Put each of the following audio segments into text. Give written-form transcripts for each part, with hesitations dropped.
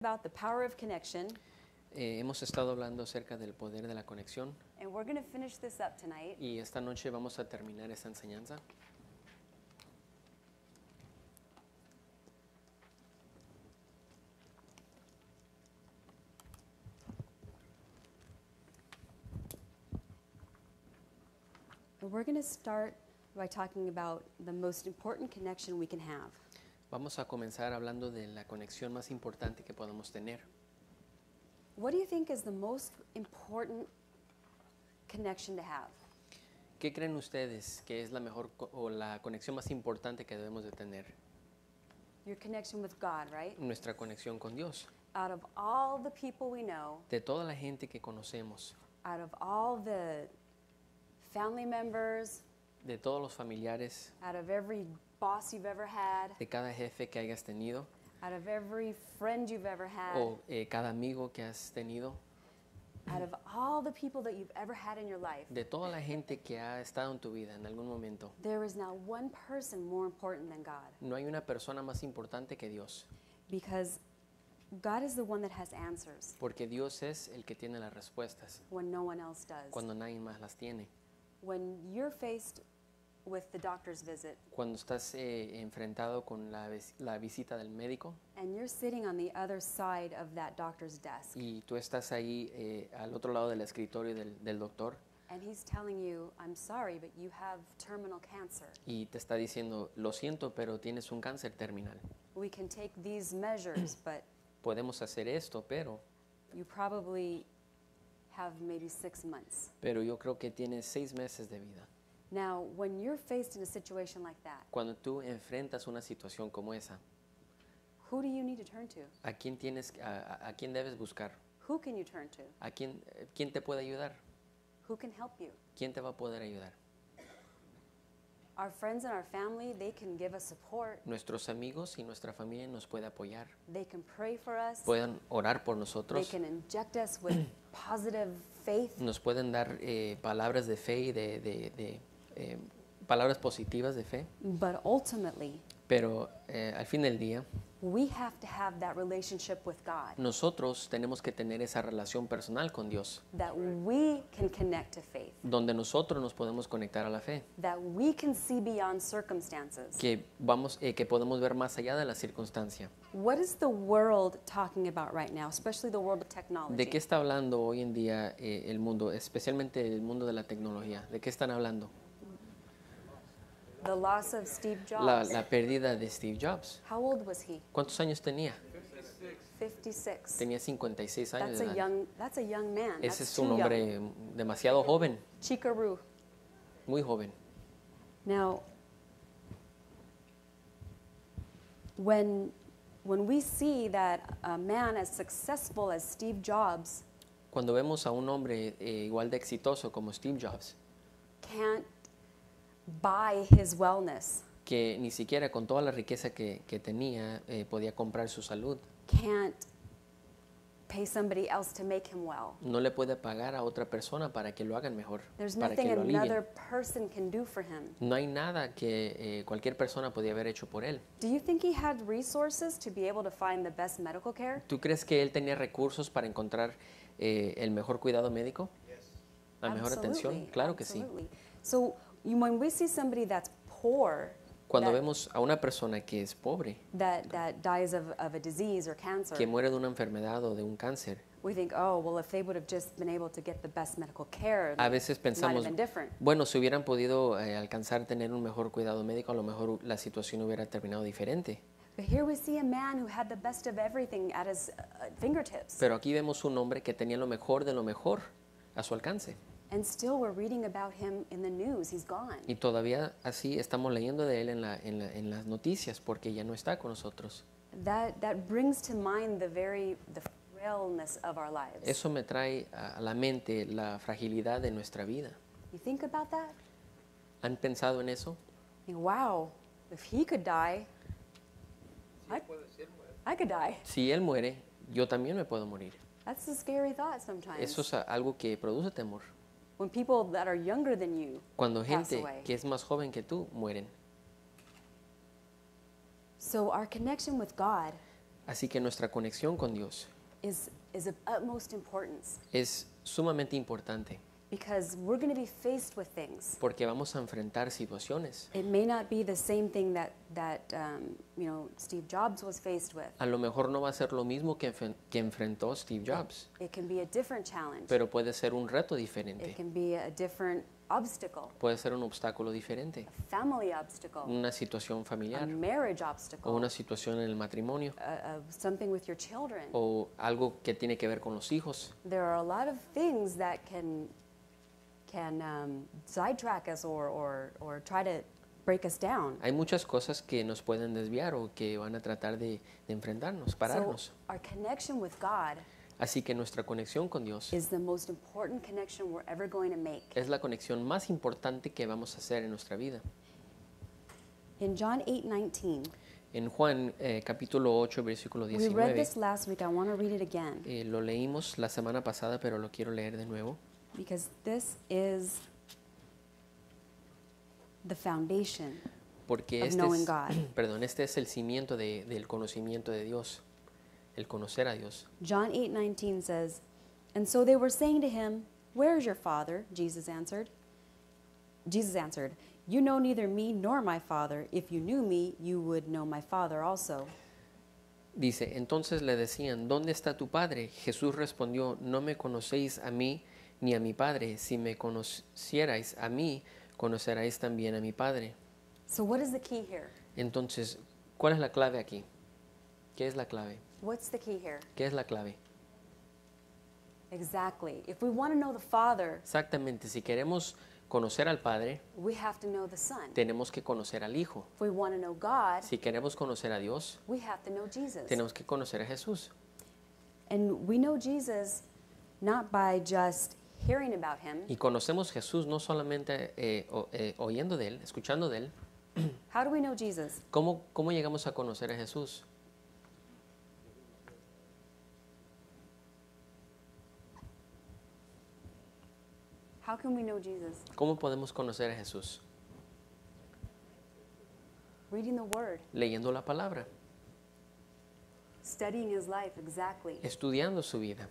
about the power of connection, Hemos estado hablando acerca del poder de la conexión and we're going to finish this up tonight. y esta noche vamos a terminar esta enseñanza. And we're going to start by talking about the most important connection we can have. Vamos a comenzar hablando de la conexión más importante que podemos tener. What do you think is the most important connection to have? ¿Qué creen ustedes que es la mejor o la conexión más importante que debemos de tener? Your connection with God, right? Nuestra conexión con Dios. Out of all the people we know, De toda la gente que conocemos, out of all the family members, de todos los familiares, out of every boss you've ever had, de cada jefe que hayas tenido out of every friend you've ever had, o cada amigo que has tenido, out of all the people that you've ever had in your life, de toda la gente que ha estado en tu vida en algún momento. there is now one person more important than God, No hay una persona más importante que Dios, because God is the one that has answers porque Dios es el que tiene las respuestas when no one else does. cuando nadie más las tiene. When you're faced with the doctor's visit Cuando estás enfrentado con la visita del médico and you're sitting on the other side of that doctor's desk y tú estás ahí al otro lado del escritorio del doctor and he's telling you, I'm sorry, but you have terminal cancer. y te está diciendo, lo siento, pero tienes un cáncer terminal. We can take these measures, but Podemos hacer esto, you probably have maybe 6 months. pero yo creo que tienes 6 meses de vida. Now, when you're faced in a situation like that, Cuando tú enfrentas una situación como esa, who do you need to turn to? ¿a quién debes buscar? Who can you turn to? ¿Quién te puede ayudar? Who can help you? ¿Quién te va a poder ayudar? Our friends and our family, they can give us support. Nuestros amigos y nuestra familia nos puede apoyar. They can pray for us. Pueden orar por They nosotros. can inject us with positive faith. Nos pueden dar palabras de fe y palabras positivas de fe. But ultimately, Pero al fin del día, we have to have that relationship with God, nosotros tenemos que tener esa relación personal con Dios, that we can connect to faith, donde nosotros nos podemos conectar a la fe, that we can see beyond circumstances. que podemos ver más allá de la circunstancia. What is the world talking about right now, especially the world of technology? ¿De qué está hablando hoy en día el mundo, especialmente el mundo de la tecnología? ¿De qué están hablando? The loss of Steve Jobs. La pérdida de Steve Jobs. How old was he? ¿Cuántos años tenía? 56. Tenía 56 años de edad. That's a young man. Ese That's es too un young. hombre demasiado joven, Chikaru. muy joven. Now, when we see that a man as successful as Steve Jobs Cuando vemos a un hombre igual de exitoso como Steve Jobs, can't buy his wellness, que ni siquiera con toda la riqueza que tenía podía comprar su salud, can't pay somebody else to make him well. no le puede pagar a otra persona para que lo hagan mejor, There's para nothing que lo another alivien. person can do for him. No hay nada que cualquier persona podía haber hecho por él. Do you think he had resources to be able to find the best medical care? ¿Tú crees que él tenía recursos para encontrar el mejor cuidado médico? La mejor atención, Absolutely, claro que sí. absolutely. So when we see somebody that's poor, Cuando that, vemos a una persona que es pobre, that dies of a disease or cancer, que muere de una enfermedad o de un cáncer, we think, oh, well, if they would have just been able to get the best medical care, a veces it might have pensamos, been different. bueno, si hubieran podido alcanzar tener un mejor cuidado médico, a lo mejor la situación hubiera terminado diferente. But here we see a man who had the best of everything at his fingertips. Pero aquí vemos un hombre que tenía lo mejor de lo mejor a su alcance. And still we're reading about him in the news. He's gone. Y todavía así estamos leyendo de él en las noticias porque ya no está con nosotros. That brings to mind the frailness of our lives. Eso me trae a la mente la fragilidad de nuestra vida. You think about that? ¿Han pensado en eso? Think, wow, if he could die, I could die. Si él muere, yo también me puedo morir. That's a scary thought sometimes. Eso es algo que produce temor. When people that are younger than you Cuando pass gente away. que es más joven que tú mueren. So our connection with God Así que nuestra conexión con Dios is of utmost importance es sumamente importante because we're going to be faced with things. porque vamos a enfrentar situaciones. It may not be the same thing that Steve Jobs was faced with. A lo mejor no va a ser lo mismo que enfrentó Steve Jobs, It can be a different challenge. pero puede ser un reto It diferente, can be a different obstacle, puede ser un obstáculo diferente, family obstacle, una situación a familiar marriage o obstacle, una situación en el matrimonio something with your children. o algo que tiene que ver con los hijos. There are a lot of things that can sidetrack us or try to break us down. Hay muchas cosas que nos pueden desviar o que van a tratar de enfrentarnos, pararnos. So our connection with God Así que nuestra conexión con Dios is the most important connection we're ever going to make. es la conexión más importante que vamos a hacer en nuestra vida. In John 8:19, En Juan capítulo 8, versículo we read 19, this last week. I want to read it again lo leímos la semana pasada, pero lo quiero leer de nuevo, because this is the foundation porque of este knowing es, God. perdón, este es el cimiento del conocimiento de Dios, el conocer a Dios. John 8:19 says, "And so they were saying to him, 'Where is your father?' Jesus answered, 'You know neither me nor my Father. If you knew me, you would know my Father also.'" Dice, entonces le decían, ¿dónde está tu padre? Jesús respondió, no me conocéis a mí ni a mi padre. Si me conocierais a mí, conoceráis también a mi padre. So what is the key here? Entonces, ¿cuál es la clave aquí? ¿Qué es la clave? What's the key here? ¿Qué es la clave? Exactly. If we want to know the Father, Exactamente, si queremos conocer al Padre, we have to know the Son. tenemos que conocer al Hijo. If we want to know God, Si queremos conocer a Dios, we have to know Jesus. tenemos que conocer a Jesús. And we know Jesus not by just hearing about him. Y conocemos a Jesús no solamente oyendo de Él, escuchando de Él. How do we know Jesus? ¿Cómo llegamos a conocer a Jesús? How can we know Jesus? ¿Cómo podemos conocer a Jesús? Reading the Word, Leyendo la palabra, studying his life exactly. estudiando su vida,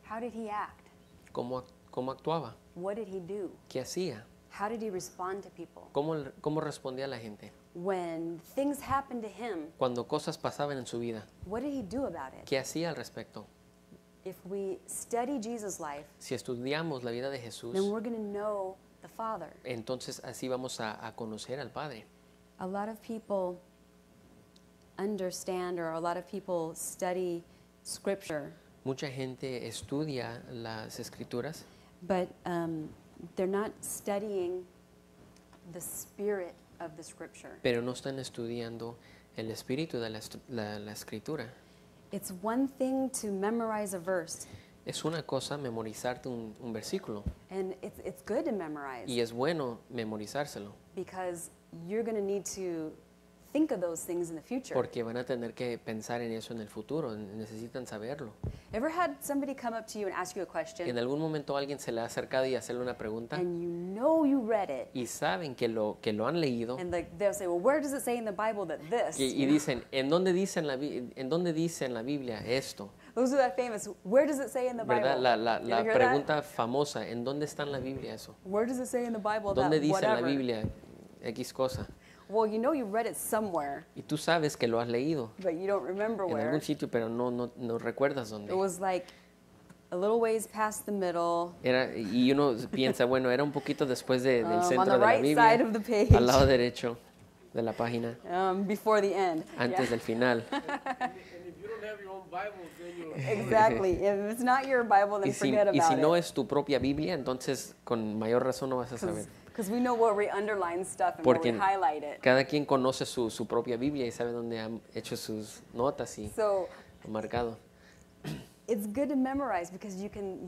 How did he act? cómo actuaba, What did he do? qué hacía, How did he respond to people? cómo respondía a la gente. When things happened to him, Cuando cosas pasaban en su vida, what did he do about it? ¿qué hacía al respecto? If we study Jesus' life, Si estudiamos la vida de Jesús, then we're going to know the Father. entonces así vamos a conocer al Padre. A lot of people understand, or a lot of people study Scripture, Mucha gente estudia las Escrituras, but they're not studying the spirit of the Scripture. pero no están estudiando el espíritu de la Escritura. It's one thing to memorize a verse, Es una cosa memorizarte un versículo and it's good to memorize y es bueno memorizárselo because you're going to need to think of those things in the future. porque van a tener que pensar en eso en el futuro, necesitan saberlo. Ever had somebody come up to you and ask you a question, En algún momento alguien se le ha acercado y hacerle una pregunta and you know you read it, y saben que lo han leído and like they'll say, "Well, where does it say in the Bible that this?" y dicen, ¿en dónde dice en la Biblia esto? Those are that famous. Where does it say in the Bible? ¿Verdad? You La ever hear pregunta famosa, ¿en dónde está en la Biblia eso? that? Where does it say in the Bible ¿Dónde that dice en la whatever? Biblia X cosa? Well, you know you read it somewhere, Y tú sabes que lo has leído but you don't remember en where. algún sitio, pero no recuerdas It dónde. was like a little ways past the middle, Y uno piensa, bueno, era un poquito después del on centro the de la right side Biblia, of the page, al lado derecho de la página, before the end. antes del final. And if you don't have your own Bible, then you're Exactly. If it's not your Bible, then Y si forget about no it. es tu propia Biblia, entonces con mayor razón no vas a saber. Because we know where we underline stuff and where Porque we highlight it. cada quien conoce su propia Biblia y sabe dónde han hecho sus notas y So marcado. it's good to memorize because you can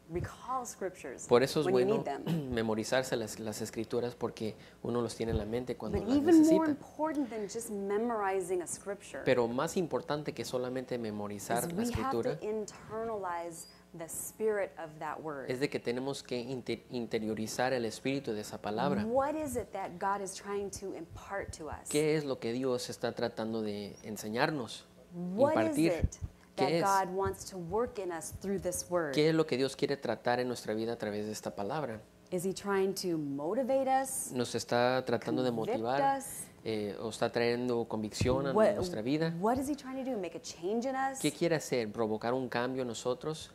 recall scriptures Por eso es when you bueno need them. memorizarse las escrituras porque uno los tiene en la mente cuando But las even more necesita. important than just memorizing a scripture Pero más importante que solamente memorizar is la we have escritura to internalize the spirit of that word. es de que tenemos que interiorizar el espíritu de esa palabra. What is it that God is trying to impart to us? ¿Qué es lo que Dios está tratando de enseñarnos, What is impartir? it that ¿Qué es? God wants to work in us through this word? ¿Qué es lo que Dios quiere tratar en nuestra vida a través de esta palabra? Is he trying to motivate us? ¿Nos está tratando de Convict motivar us? o está trayendo convicción a What, nuestra vida? what is he trying to do? Make a change in us? ¿Qué quiere hacer? ¿Provocar un cambio en nosotros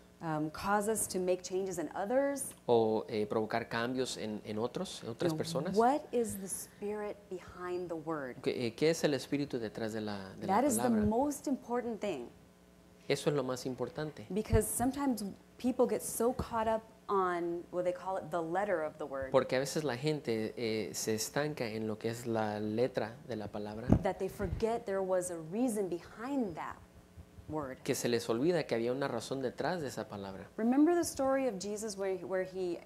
Cause us to make changes in others? o provocar cambios en otros, en otras personas? What is the spirit behind the word? ¿Qué es el espíritu detrás de la That is the palabra? most important thing, Eso es lo más importante. because sometimes people get so caught up on what they call it the letter of the word Porque a veces la gente se estanca en lo que es la letra de la palabra, that they forget there was a reason behind that word. que se les olvida que había una razón detrás de esa palabra. Remember the story of Jesus where he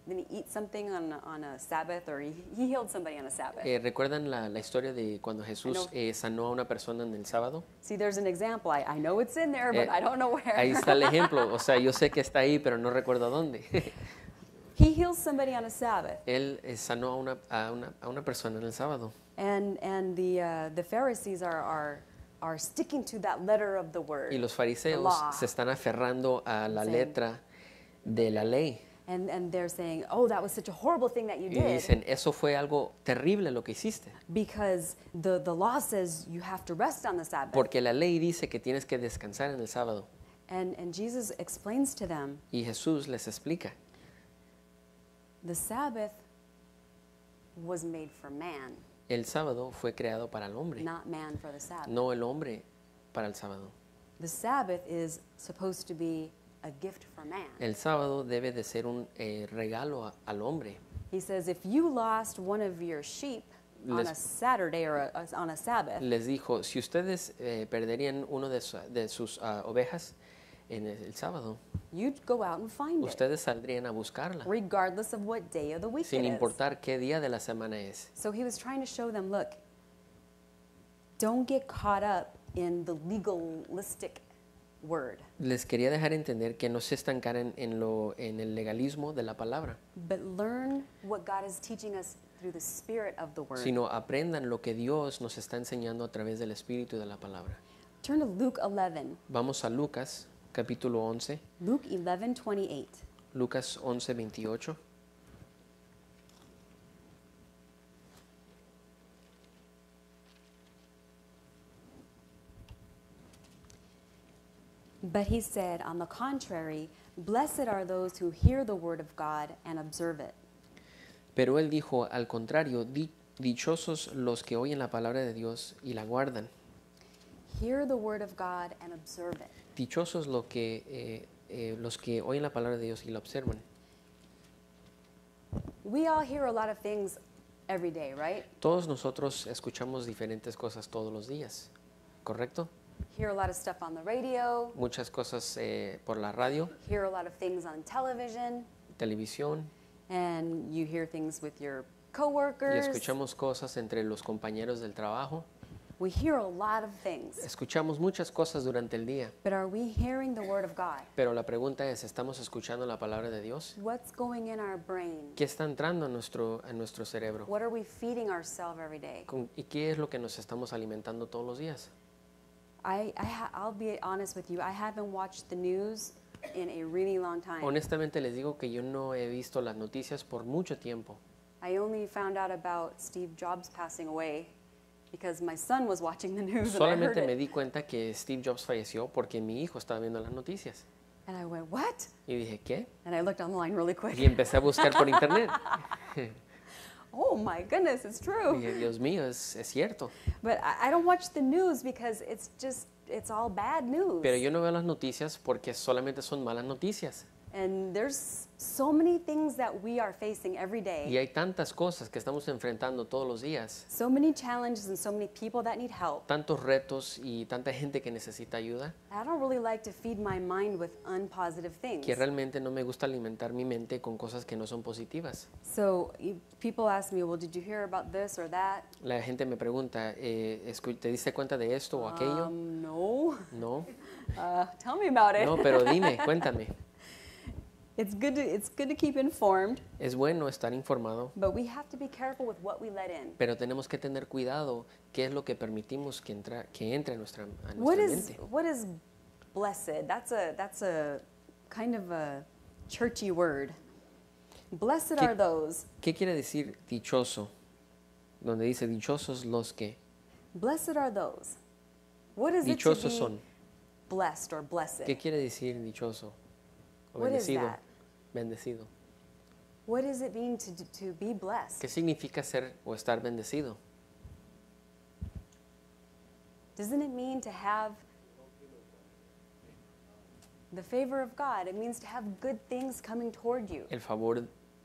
didn't he eat something on a Sabbath, or he healed somebody on a Sabbath? ¿Recuerdan la historia de cuando Jesús sanó a una persona en el sábado? See, there's an example. I know it's in there, but I don't know where. Ahí está el ejemplo. O sea, yo sé que está ahí, pero no recuerdo dónde. He heals somebody on a Sabbath, Él sanó a una persona en el sábado. and the Pharisees are sticking to that letter of the word. Y los the fariseos law. se están aferrando a la Sí. letra de la ley. And they're saying, oh, that was such a horrible thing that you Y did, dicen, eso fue algo terrible lo que hiciste. because the law says you have to rest on the Sabbath. Porque la ley dice que tienes que descansar en el sábado. And Jesus explains to them, Y Jesús les explica, the Sabbath was made for man, el sábado fue creado para el hombre, not man for the Sabbath. no el hombre para el sábado. The Sabbath is supposed to be a gift for man. El sábado debe de ser un regalo al hombre. He says, if you lost one of your sheep on Les- a Saturday or on a Sabbath, Les dijo, si ustedes perderían uno de sus ovejas en el sábado, you'd go out and find it, ustedes saldrían a buscarla, regardless of what day of the week sin it is. importar qué día de la semana es. So he was trying to show them, look, don't get caught up in the legalistic word, Les quería dejar entender que no se estancaran en el legalismo de la palabra, but learn what God is teaching us through the spirit of the word. sino aprendan lo que Dios nos está enseñando a través del espíritu de la palabra. Turn to Luke 11, Vamos a Lucas, capítulo 11, Luke 11:28. Lucas 11, 28. But he said, on the contrary, blessed are those who hear the word of God and observe it. Pero él dijo, al contrario, dichosos los que oyen la palabra de Dios y la guardan. Hear the word of God and observe it. Dichosos los que oyen la palabra de Dios y la observan. We all hear a lot of things every day, right? Todos nosotros escuchamos diferentes cosas todos los días, ¿correcto? Hear a lot of stuff on the radio, Muchas cosas por la radio, hear a lot of things on television, televisión, and you hear things with your y coworkers. escuchamos cosas entre los compañeros del trabajo. We hear a lot of things. Escuchamos muchas cosas durante el día, But are we hearing the word of God? pero la pregunta es, ¿estamos escuchando la palabra de Dios? What's going in our brain? ¿Qué está entrando a nuestro cerebro? What are we feeding ourselves every day? ¿Y qué es lo que nos estamos alimentando todos los días? I'll be honest with you, I haven't watched the news in a really long time. Honestamente les digo que yo no he visto las noticias por mucho tiempo. I only found out about Steve Jobs passing away because my son was watching the news and I heard Solamente me it. di cuenta que Steve Jobs falleció porque mi hijo estaba viendo las noticias. And I went, what? Y dije, ¿qué? And I looked online really quick. Y empecé a buscar por internet. Oh my goodness, it's true. Dije, Dios mío, es cierto. But I don't watch the news because it's all bad news. Pero yo no veo las noticias porque solamente son malas noticias. And there's so many things that we are facing every Y day, hay tantas cosas que estamos enfrentando todos los días, so many challenges and so many people that need help. tantos retos y tanta gente que necesita ayuda, I don't really like to feed my mind with unpositive things. que realmente no me gusta alimentar mi mente con cosas que no son positivas. So people ask me, well, did you hear about this or that? La gente me pregunta, ¿te diste cuenta de esto o aquello? No. No, Tell me about it. no, pero dime, cuéntame. It's good to keep informed, Es bueno estar informado, but we have to be careful with what we let in. pero tenemos que tener cuidado qué es lo que permitimos que entre a nuestra What mente. is blessed? That's a kind of a churchy word. Blessed ¿Qué- are those. ¿Qué quiere decir dichoso? Donde dice dichosos los que. Blessed are those. What is Dichosos it to be son. blessed or blessed? ¿Qué quiere decir dichoso? O What is bendecido. that? Bendecido. What does it mean to be blessed? ¿Qué significa ser o estar bendecido? Doesn't it mean to have the favor of God? It means to have good things coming toward you. El favor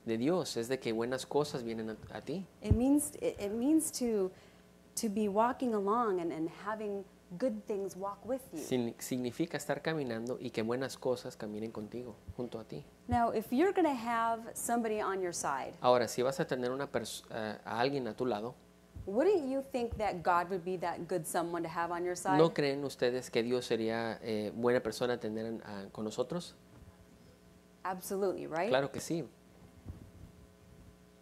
de Dios es de que buenas cosas vienen a ti. It means to be walking along and having good things walk with you. Significa estar caminando y que buenas cosas caminen contigo, junto a ti. Now, if you're going to have somebody on your side, Ahora, si vas a tener a alguien a tu lado, wouldn't you think that God would be that good someone to have on your side? ¿no creen ustedes que Dios sería buena persona a tener con nosotros? Absolutely, right? Claro que sí.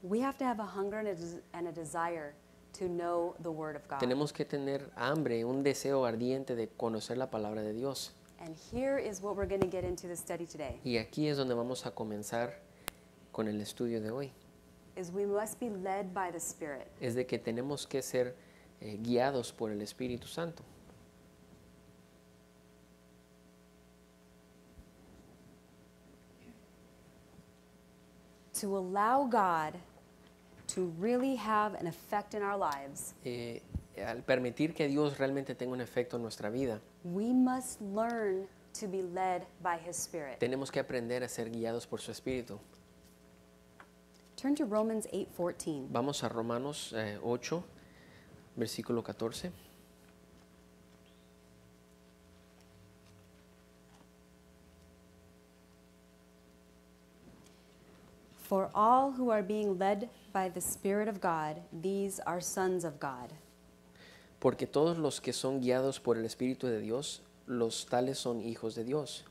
We have to have a hunger and a desire to know the Word of God. Tenemos que tener hambre, un deseo ardiente de conocer la palabra de Dios. And here is what we're going to get into the study today. Y aquí es donde vamos a comenzar con el estudio de hoy. Is we must be led by the Spirit. Es de que tenemos que ser guiados por el Espíritu Santo. To allow God to really have an effect in our lives, Al permitir que Dios realmente tenga un efecto en nuestra vida, we must learn to be led by His Spirit. tenemos que aprender a ser guiados por su Espíritu. Turn to Romans 8:14. Vamos a Romanos 8, versículo 14. For all who are being led by the Spirit of God, these are sons of God. Porque todos los que son guiados por el Espíritu de Dios, los tales son hijos de Dios.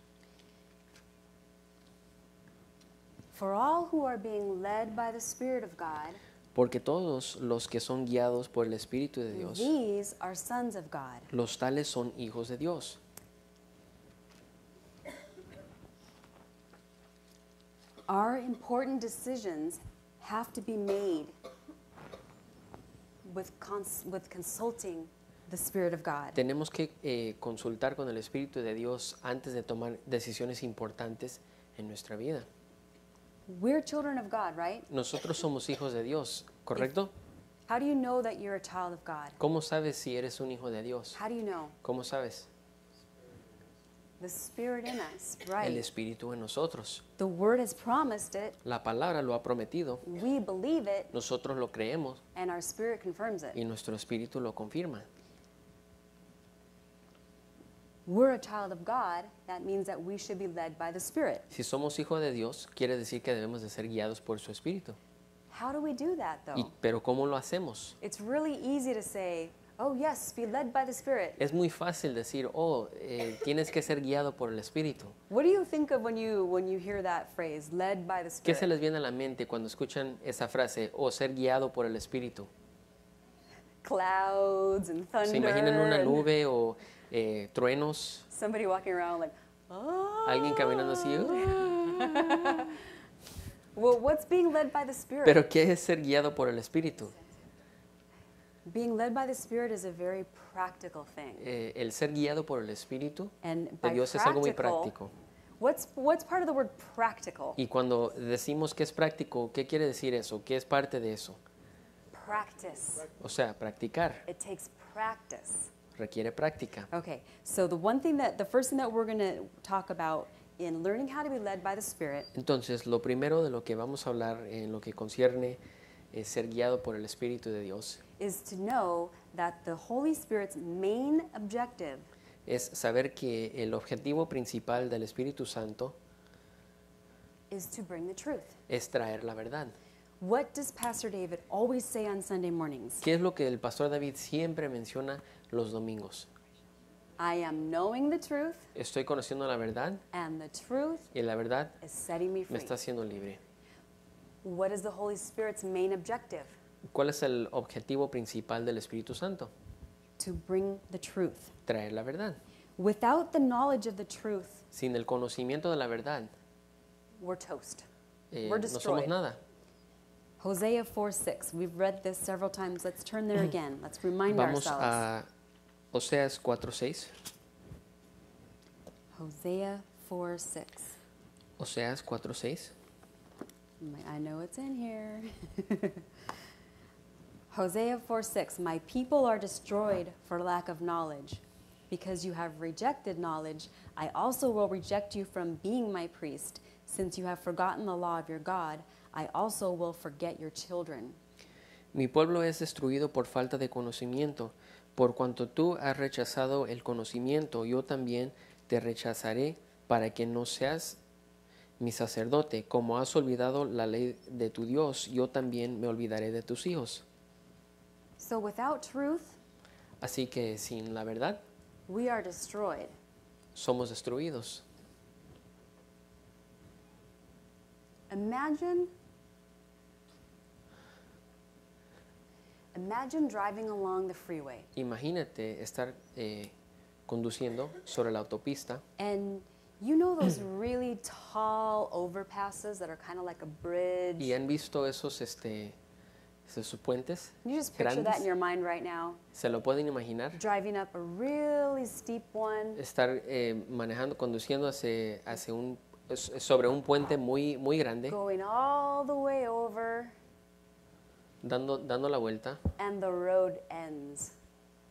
For all who are being led by the Spirit of God, Porque todos los que son guiados por el Espíritu de Dios, these are sons of God. los tales son hijos de Dios. Our important decisions have to be made with consulting the Spirit of God. Tenemos que consultar con el Espíritu de Dios antes de tomar decisiones importantes en nuestra vida. We're children of God, right? Nosotros somos hijos de Dios, ¿correcto? How do you know that you're a child of God? ¿Cómo sabes si eres un hijo de Dios? How do you know? ¿Cómo sabes? The Spirit in us, El right? Espíritu en nosotros. The Word has promised it. La palabra lo ha prometido, We believe it, nosotros lo creemos and our spirit confirms it. y nuestro Espíritu lo confirma. We're a child of God. That means that we should be led by the Spirit. Si somos hijos de Dios, quiere decir que debemos de ser guiados por su Espíritu. How do we do that, though? Pero ¿cómo lo hacemos? It's really easy to say, oh, yes, be led by the Spirit. Es muy fácil decir, tienes que ser guiado por el Espíritu. What do you think of when you hear that phrase, led by the ¿Qué se Spirit? les viene a la mente cuando escuchan esa frase, ser guiado por el Espíritu? Clouds and thunder. ¿Se imaginan una and nube o truenos? somebody walking around like, oh. Alguien caminando así. Well, what's being led by the Spirit? Pero ¿qué es ser guiado por el Espíritu? Being led by the Spirit is a very practical thing. El ser guiado por el Espíritu And de by Dios es algo muy practical, práctico. what's part of the word practical? Y cuando decimos que es práctico, ¿qué quiere decir eso? ¿Qué es parte de eso? Practice. O sea, practicar It takes practice. requiere práctica. Okay, so the first thing that we're going to talk about in learning how to be led by the Spirit Entonces, lo primero de lo que vamos a hablar en lo que concierne ser guiado por el Espíritu de Dios is to know that the Holy Spirit's main objective es saber que el objetivo principal del Espíritu Santo is to bring the truth. es traer la verdad. What does Pastor David always say on Sunday mornings? ¿Qué es lo que el pastor David siempre menciona los domingos? I am knowing the truth, Estoy conociendo la verdad and the truth y la verdad is setting me me free. está haciendo libre. What is the Holy Spirit's main objective? ¿Cuál es el objetivo principal del Espíritu Santo? To bring the truth. Traer la verdad. Without the knowledge of the truth, Sin el conocimiento de la verdad, we're toast. no We're somos destroyed. nada. Hosea 4:6. We've read this several times. Let's turn there again. Let's remind Vamos ourselves. a Oseas 4:6. Hosea 4:6. Oseas 4:6. I know it's in here. Hosea 4:6. My people are destroyed for lack of knowledge. Because you have rejected knowledge, I also will reject you from being my priest. Since you have forgotten the law of your God, I also will forget your children. Mi pueblo es destruido por falta de conocimiento. Por cuanto tú has rechazado el conocimiento, yo también te rechazaré para que no seas mi sacerdote. Como has olvidado la ley de tu Dios, yo también me olvidaré de tus hijos. So without truth, Así que sin la verdad, we are destroyed. somos destruidos. Imagine driving along the freeway Imagínate estar conduciendo sobre la autopista and you know those really tall overpasses that are kind of like a bridge. y han visto esos puentes Can you just picture that grandes. in your mind right now? ¿Se lo pueden imaginar? Driving up a really steep one Estar conduciendo sobre un puente muy, muy grande, going all the way over dando la vuelta and the road ends.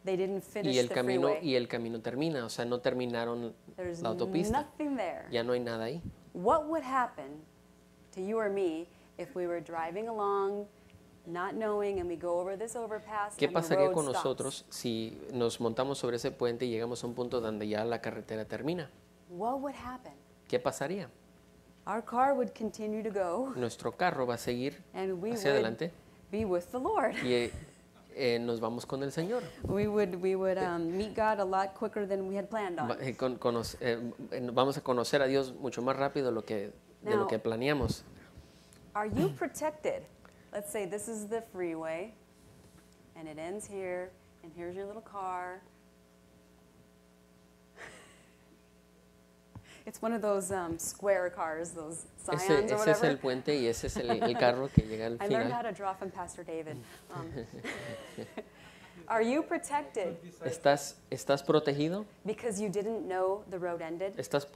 They didn't finish y el the camino freeway. termina, o sea, no terminaron There's la autopista. nothing there. Ya no hay nada ahí. What would happen to you or me if we were driving along, not knowing, and we go over this overpass ¿Qué and the pasaría road con stops? nosotros si nos montamos sobre ese puente y llegamos a un punto donde ya la carretera termina? What would happen? ¿Qué pasaría? Our car would continue to go, Nuestro carro va a seguir and we hacia would adelante be with the Lord. y nos vamos con el Señor. We would meet God a lot quicker than we had planned on. Vamos a conocer a Dios mucho más rápido de lo Now- que planeamos. Are you protected? Let's say this is the freeway, and it ends here, and here's your little car. It's one of those square cars, those Scions or Ese es whatever. el puente y ese es el carro que llega al I learned how final. to draw from Pastor David. Are you protected ¿Estás protegido? because you didn't know the road ended?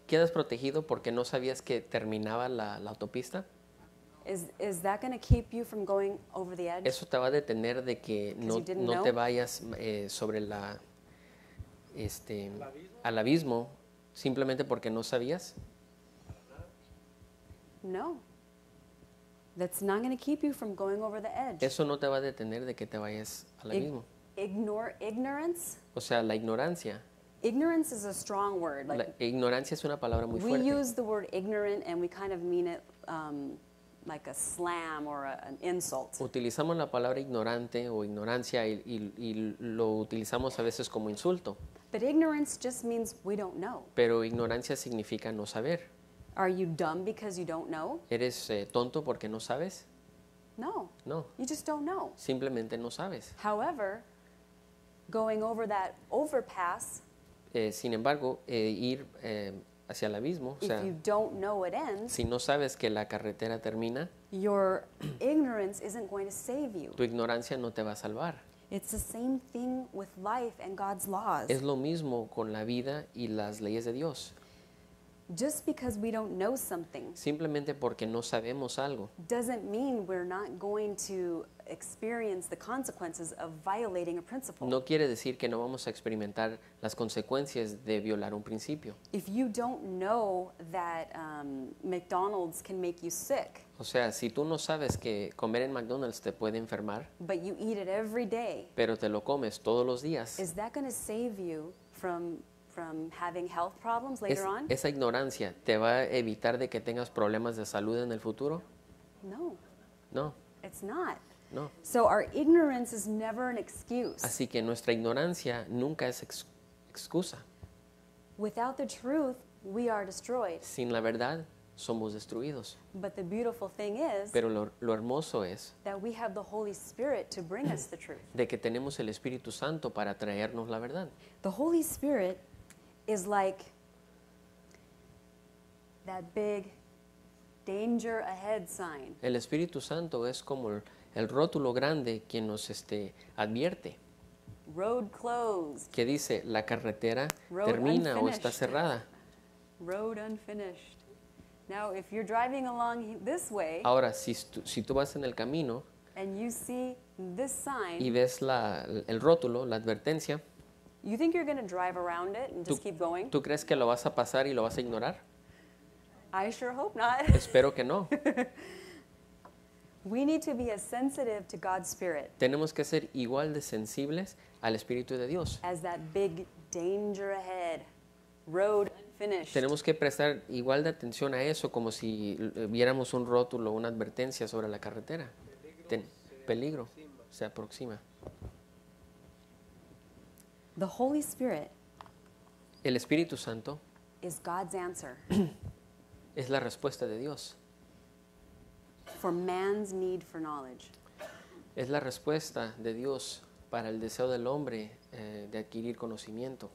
¿Quedas protegido porque no sabías que terminaba la autopista? Is that going to keep you from going over the edge? Eso te va a detener de que Because you didn't no know? te vayas sobre al abismo simplemente porque no sabías. No. That's not going to keep you from going over the edge. Eso no te va a detener de que te vayas al abismo. Ignore ignorance. O sea, la ignorancia. Ignorance is a strong word. La Like ignorancia es una palabra muy we fuerte. use the word ignorant and we kind of mean it like a slam or an insult. Utilizamos la palabra ignorante o ignorancia y lo utilizamos a veces como insulto, But ignorance just means we don't know. pero ignorancia significa no saber. Are you dumb because you don't know? ¿Eres tonto porque no sabes? No. No, You just don't know. simplemente no sabes. However, going over that overpass, Sin embargo, ir hacia el abismo, o if sea, you don't know it ends, si no sabes que la carretera termina, your ignorance isn't going to save you. tu ignorancia no te va a salvar. It's the same thing with life and God's laws. Es lo mismo con la vida y las leyes de Dios. Just because we don't know something Simplemente porque no sabemos algo, doesn't mean we're not going to experience the consequences of violating a principle. no quiere decir que no vamos a experimentar las consecuencias de violar un principio. If you don't know that McDonald's can make you sick, O sea, si tú no sabes que comer en McDonald's te puede enfermar, but you eat it every day, pero te lo comes todos los días, is that going to save you from having health problems later on? esa ignorancia te va a evitar de que tengas problemas de salud en el futuro? No, No, it's not. no. So our ignorance is never an excuse. Así que nuestra ignorancia nunca es excusa. Without the truth, we are destroyed. Sin la verdad, somos destruidos. But the beautiful thing is Pero lo hermoso es that we have the Holy Spirit to bring us the truth. de que tenemos el Espíritu Santo para traernos la verdad. The Holy Spirit is like that big danger ahead sign. El Espíritu Santo es como el rótulo grande que nos advierte, Road closed, que dice la carretera Road termina o está unfinished. cerrada. road unfinished. Now, if you're driving along this way Ahora, si tú vas en el camino and you see this sign, y ves el rótulo, la advertencia, you think you're going to drive around it and just ¿tú, keep going? ¿tú crees que lo vas a pasar y lo vas a ignorar? I sure hope not. Espero que no. We need to be as sensitive to God's Spirit Tenemos que ser igual de sensibles al Espíritu de Dios. as that big danger ahead, road unfinished. Tenemos que prestar igual de atención a eso como si viéramos un rótulo, una advertencia sobre la carretera. Peligro se aproxima. The Holy Spirit El Espíritu Santo is God's answer es la respuesta de Dios. for man's need for knowledge. Es la respuesta de Dios para el deseo del hombre de adquirir conocimiento.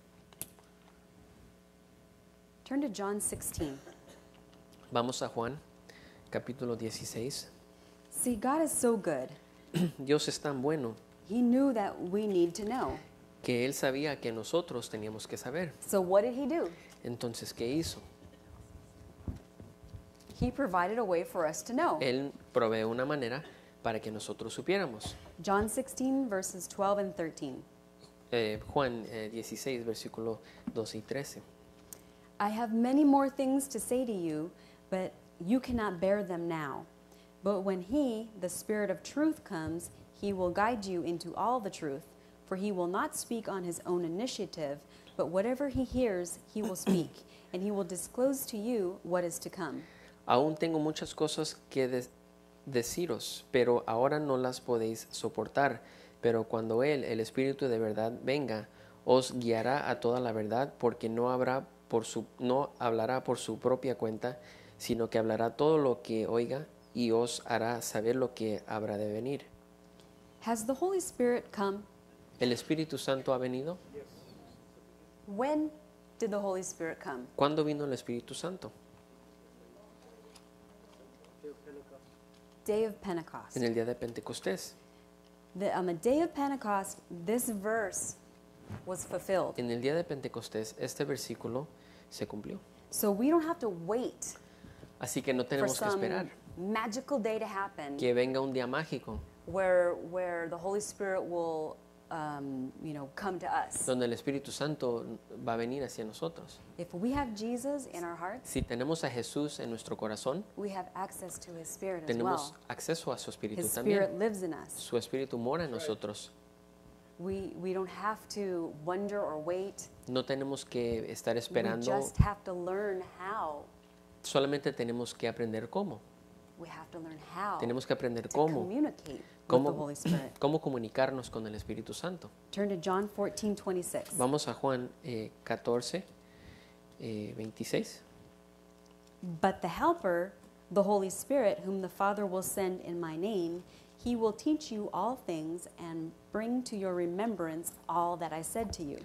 Turn to John 16. Vamos a Juan, capítulo 16. See, God is so good. Dios es tan bueno He knew that we need to know. que Él sabía que nosotros teníamos que saber. So what did he do? Entonces, ¿qué hizo? He provided a way for us to know. Él provee una manera para que nosotros supiéramos. John 16, verses 12 and 13. Juan 16, versículo 12 y 13. I have many more things to say to you, but you cannot bear them now. But when He, the Spirit of truth, comes, He will guide you into all the truth. For He will not speak on His own initiative, but whatever He hears, He will speak, and He will disclose to you what is to come. Aún tengo muchas cosas que deciros, pero ahora no las podéis soportar. Pero cuando Él, el Espíritu de verdad, venga, os guiará a toda la verdad, porque no hablará por su propia cuenta, sino que hablará todo lo que oiga y os hará saber lo que habrá de venir. Has the Holy Spirit come? ¿El Espíritu Santo ha venido? When did the Holy Spirit come? ¿Cuándo vino el Espíritu Santo? Day of Pentecost. En el día de Pentecostés. On the day of Pentecost, this verse was fulfilled. En el día de Pentecostés, este versículo se cumplió. So we don't have to wait Así que no for tenemos que some esperar magical day to happen que venga un día mágico where the Holy Spirit will come to us. donde el Espíritu Santo va a venir hacia nosotros. If we have Jesus in our hearts, Si tenemos a Jesús en nuestro corazón, we have access to His Spirit as tenemos well. acceso a su Espíritu His Spirit también. lives in us. Su Espíritu mora en nosotros. We don't have to wonder or wait. No tenemos que estar We esperando, just have to learn how. solamente tenemos que aprender cómo. We have to learn how Tenemos que aprender to cómo, communicate with the cómo, Holy Spirit. cómo comunicarnos con el Espíritu Santo. Turn to John 14:26. Vamos a Juan 14, 26. But the Helper, the Holy Spirit, whom the Father will send in my name, He will teach you all things and bring to your remembrance all that I said to you.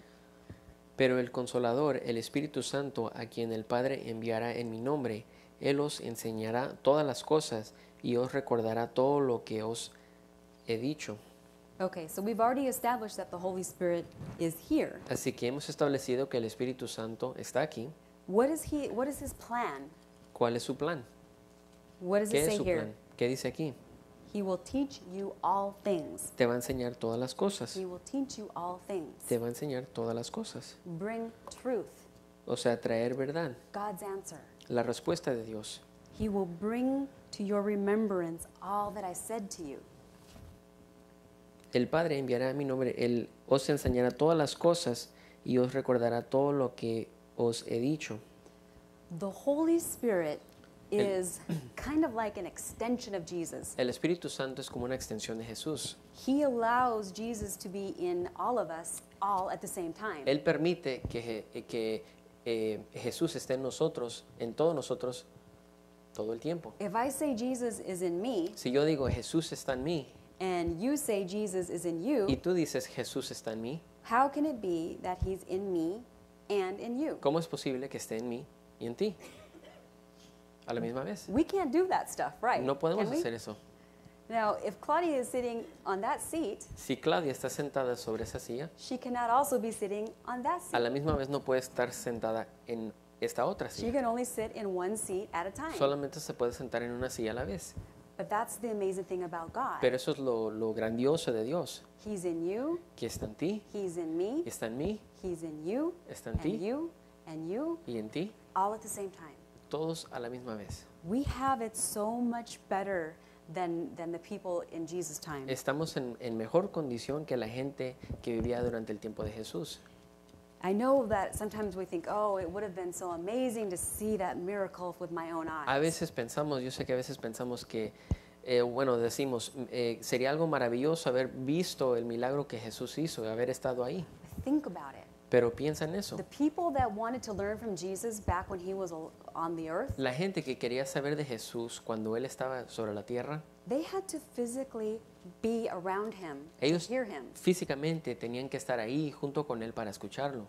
Pero el Consolador, el Espíritu Santo, a quien el Padre enviará en mi nombre, Él os enseñará todas las cosas y os recordará todo lo que os he dicho. Okay, so we've already established that the Holy Spirit is here. Así que hemos establecido que el Espíritu Santo está aquí. What is his plan? ¿Cuál es su plan? What does ¿Qué it es say su here? plan? ¿Qué dice aquí? He will teach you all things. Te va a enseñar todas las cosas. He will teach you all things. Te va a enseñar todas las cosas. Bring truth, O sea, traer verdad, God's answer. la respuesta de Dios. He will bring to your remembrance all that I said to you. El Padre enviará a mi nombre, Él os enseñará todas las cosas y os recordará todo lo que os he dicho. The Holy Spirit is kind of like an extension of Jesus. El Espíritu Santo es como una extensión de Jesús. He allows Jesus to be in all of us all at the same time. Él permite que Jesús esté en nosotros, en todos nosotros, todo el tiempo. If I say Jesus is in me Si yo digo Jesús está en mí and you say Jesus is in you, y tú dices Jesús está en mí, how can it be that he's in me and in you? ¿cómo es posible que esté en mí y en ti a la misma vez? We can't do that stuff, right? No podemos Can we? hacer eso. Now, if Claudia is sitting on that seat, Si Claudia está sentada sobre esa silla, she cannot also be sitting on that a seat. la misma vez no puede estar sentada en esta otra She silla. can only sit in one seat at a time. Solamente se puede sentar en una silla a la vez. But that's the amazing thing about God. Pero eso es lo grandioso de Dios, He's in you, que está en ti, He's in me, está en mí, He's in you, está en ti and you, y en ti, all at the same time. todos a la misma vez. We have it so much better than the people in Jesus' time. Estamos en mejor condición que la gente que vivía durante el tiempo de Jesús. I know that sometimes we think, oh, it would have been so amazing to see that miracle with my own eyes. A veces pensamos, yo sé que a veces pensamos que, bueno, decimos, sería algo maravilloso haber visto el milagro que Jesús hizo, haber estado ahí. Think about it. Pero piensa en eso. The people that wanted to learn from Jesus back when he was on the earth, La gente que quería saber de Jesús cuando Él estaba sobre la tierra, they had to physically be around him ellos to hear him. físicamente tenían que estar ahí junto con Él para escucharlo.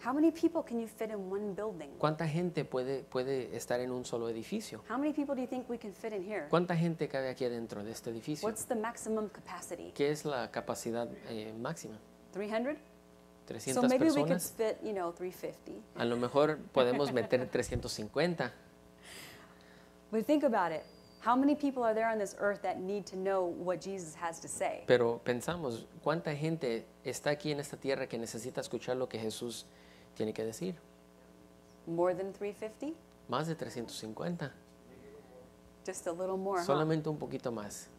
How many people can you fit in one building? ¿Cuánta gente puede estar en un solo edificio? How many people do you think we can fit in here? ¿Cuánta gente cabe aquí adentro de este edificio? What's the maximum capacity? ¿Qué es la capacidad máxima? 300? So 300 maybe we could personas. fit, 350. A lo mejor podemos meter 350. But think about it. How many people are there on this earth that need to know what Jesus has to say? Pero pensamos, ¿cuánta gente está aquí en esta tierra que necesita escuchar lo que Jesús tiene que decir? More than 350? Más de 350. Just a little more, huh? Solamente un poquito más.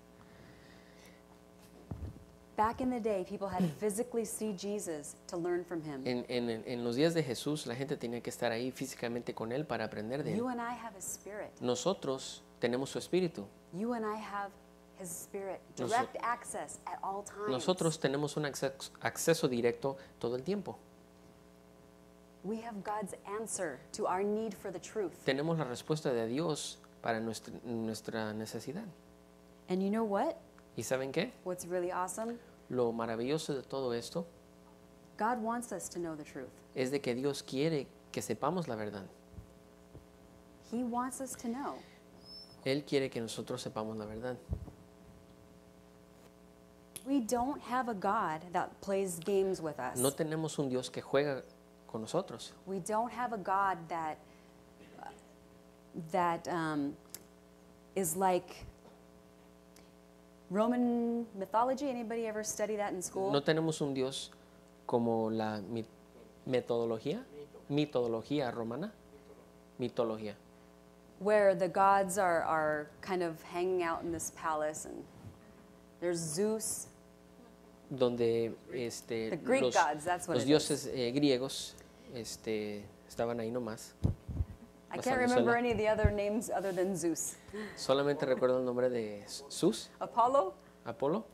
Back in the day, people had to physically see Jesus to learn from him. En los días de Jesús, la gente tenía que estar ahí físicamente con Él para aprender de Él. You and I have his spirit. Nosotros tenemos su espíritu. You and I have his spirit. Noso- Direct access at all times. Nosotros tenemos un acceso directo todo el tiempo. We have God's answer to our need for the truth. Tenemos la respuesta de Dios para nuestra necesidad. And you know what? ¿Y saben qué? What's really awesome? Lo maravilloso de todo esto God wants us to know the truth. es de que Dios quiere que sepamos la verdad. He wants us to know. Él quiere que nosotros sepamos la verdad. We don't have a God that plays games with us. No tenemos un Dios que juega con nosotros. We don't have a God that is like Roman mythology. Anybody ever study that in school? No tenemos un Dios como la mitología romana. Mitología. Where the gods are kind of hanging out in this palace, and there's Zeus. Donde The Greek gods, that's what los it dioses griegos estaban ahí nomás. I can't Pasándosela. remember any of the other names other than Zeus. Solamente recuerdo el nombre de Zeus, Apollo? Apolo.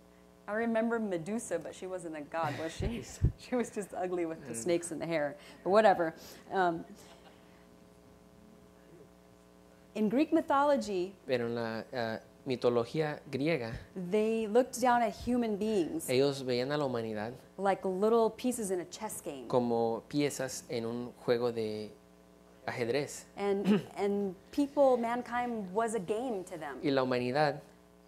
I remember Medusa, but she wasn't a god, was she? She was just ugly with the snakes and the hair, or whatever. In Greek mythology, Pero en la mitología griega, they looked down at human beings ellos veían a la humanidad like little pieces in a chess game. como piezas en un juego de ajedrez. And people, mankind was a game to them. Y la humanidad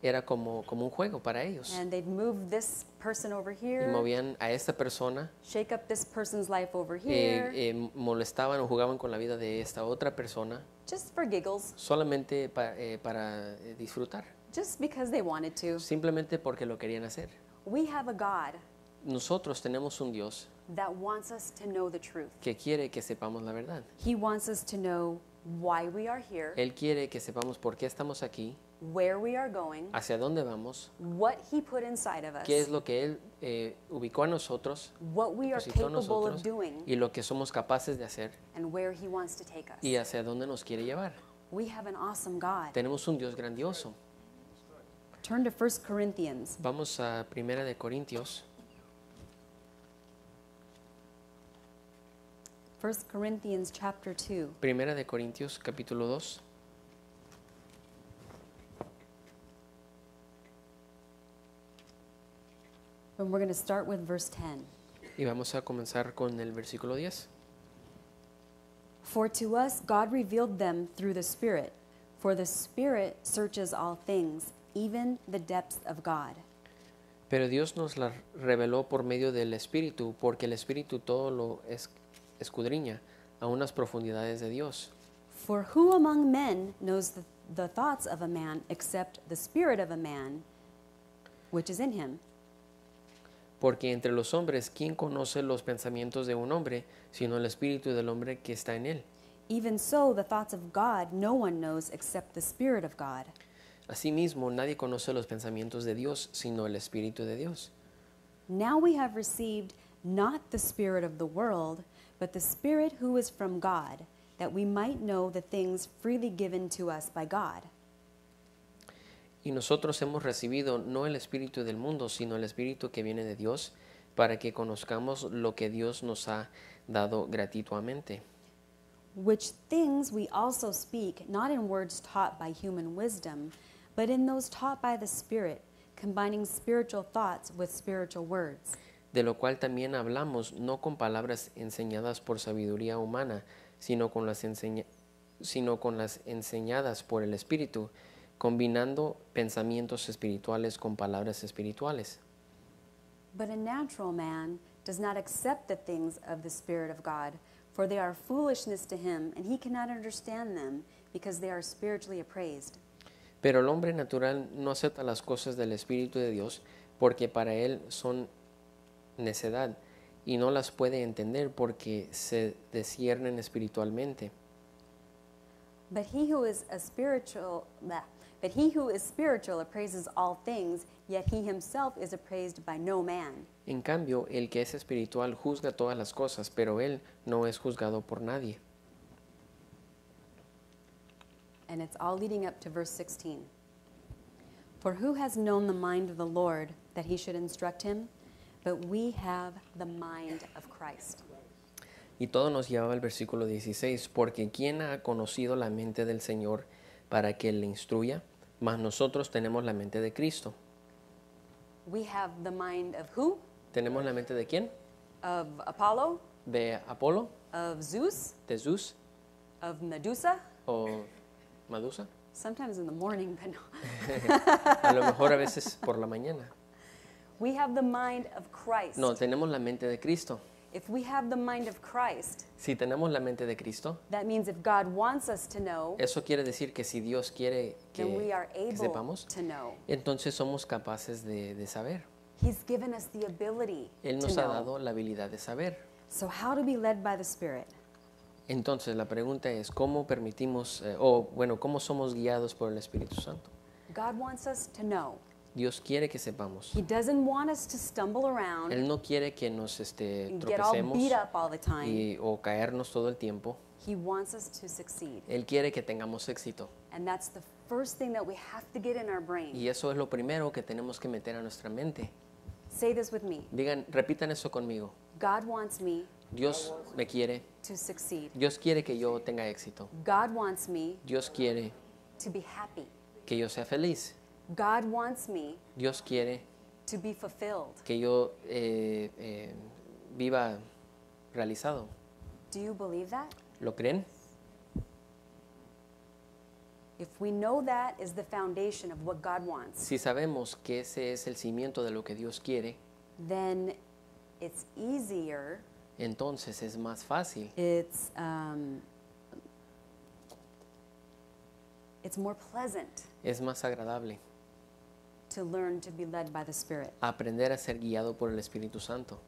era como un juego para ellos. And they'd move this person over Y here, movían a esta persona, shake up this person's life over here, molestaban o jugaban con la vida de esta otra persona just for giggles, solamente para disfrutar, just because they wanted to. simplemente porque lo querían hacer. We have a God Nosotros tenemos un Dios that wants us to know the truth. que quiere que sepamos la verdad. He wants us to know why we are here, Él quiere que sepamos por qué estamos aquí, where we are going, hacia dónde vamos, what He put inside of us, qué es lo que Él ubicó a nosotros, what we are depositó a capable of nosotros doing, y lo que somos capaces de hacer and where He wants to take us. y hacia dónde nos quiere llevar. We have an awesome God. Tenemos un Dios grandioso. Turn to 1 Corinthians. Vamos a Primera de Corintios, 1 Corinthians chapter 2. Primera de Corintios capítulo 2. And we're going to start with verse 10. Y vamos a comenzar con el versículo 10. For to us God revealed them through the Spirit, for the Spirit searches all things, even the depths of God. Pero Dios nos la reveló por medio del Espíritu, porque el Espíritu todo lo escudriña a unas profundidades de Dios. For who among men knows the thoughts of a man except the spirit of a man which is in him? Porque entre los hombres, ¿quién conoce los pensamientos de un hombre, sino el Espíritu del hombre que está en él? Even so, the thoughts of God no one knows except the Spirit of God. Asimismo, nadie conoce los pensamientos de Dios, sino el Espíritu de Dios. Now we have received not the spirit of the world, but the Spirit who is from God, that we might know the things freely given to us by God. Y nosotros hemos recibido no el Espíritu del mundo, sino el Espíritu que viene de Dios, para que conozcamos lo que Dios nos ha dado gratuitamente. Which things we also speak, not in words taught by human wisdom, but in those taught by the Spirit, combining spiritual thoughts with spiritual words. De lo cual también hablamos, no con palabras enseñadas por sabiduría humana, sino con las enseñadas por el Espíritu, combinando pensamientos espirituales con palabras espirituales. But a natural man does not accept the things of the Spirit of God, for they are foolishness to him, and he cannot understand them, because they are spiritually appraised. Pero el hombre natural no acepta las cosas del Espíritu de Dios, porque para él son necedad, y no las puede entender porque se disciernen espiritualmente. But he who is spiritual appraises all things, yet he himself is appraised by no man. En cambio, el que es espiritual juzga todas las cosas, pero él no es juzgado por nadie. And it's all leading up to verse 16. For who has known the mind of the Lord that he should instruct him? But we have the mind of Christ. Y todo nos llevaba al versículo 16, porque ¿quién ha conocido la mente del Señor para que le instruya? Mas nosotros tenemos la mente de Cristo. We have the mind of who? ¿Tenemos la mente de quién? Of Apollo? ¿De Apolo? Of Zeus? ¿De Zeus? Of Medusa? ¿O Medusa? Sometimes in the morning, but no. A lo mejor a veces por la mañana. We have the mind of Christ. No, tenemos la mente de Cristo. If we have the mind of Christ, Si tenemos la mente de Cristo, that means if God wants us to know, eso quiere decir que si Dios quiere then we are que able sepamos, to know. entonces somos capaces de saber. He's given us the ability Él to nos ha know. dado la habilidad de saber. So how to be led by the Spirit? Entonces la pregunta es, ¿cómo permitimos, cómo somos guiados por el Espíritu Santo? God wants us to know. Dios quiere que sepamos. He doesn't want us to stumble around Él no quiere que nos and get all tropecemos beat up all the time. o caernos todo el tiempo. He wants us to succeed. Él quiere que tengamos éxito. And that's the first thing that we have to get in our brain. Y eso es lo primero que tenemos que meter a nuestra mente. Say this with me. Repitan eso conmigo. God wants me Dios me quiere. to succeed. Dios quiere que yo tenga éxito. God wants me Dios quiere to be happy. que yo sea feliz. God wants me Dios quiere to be fulfilled. que yo viva realizado. Do you believe that? ¿Lo creen? if we know that is the foundation of what God wants, Si sabemos que ese es el cimiento de lo que Dios quiere, then it's easier, entonces es más fácil, it's more pleasant es más agradable to learn to be led by the Spirit. aprender a ser guiado por el Espíritu Santo.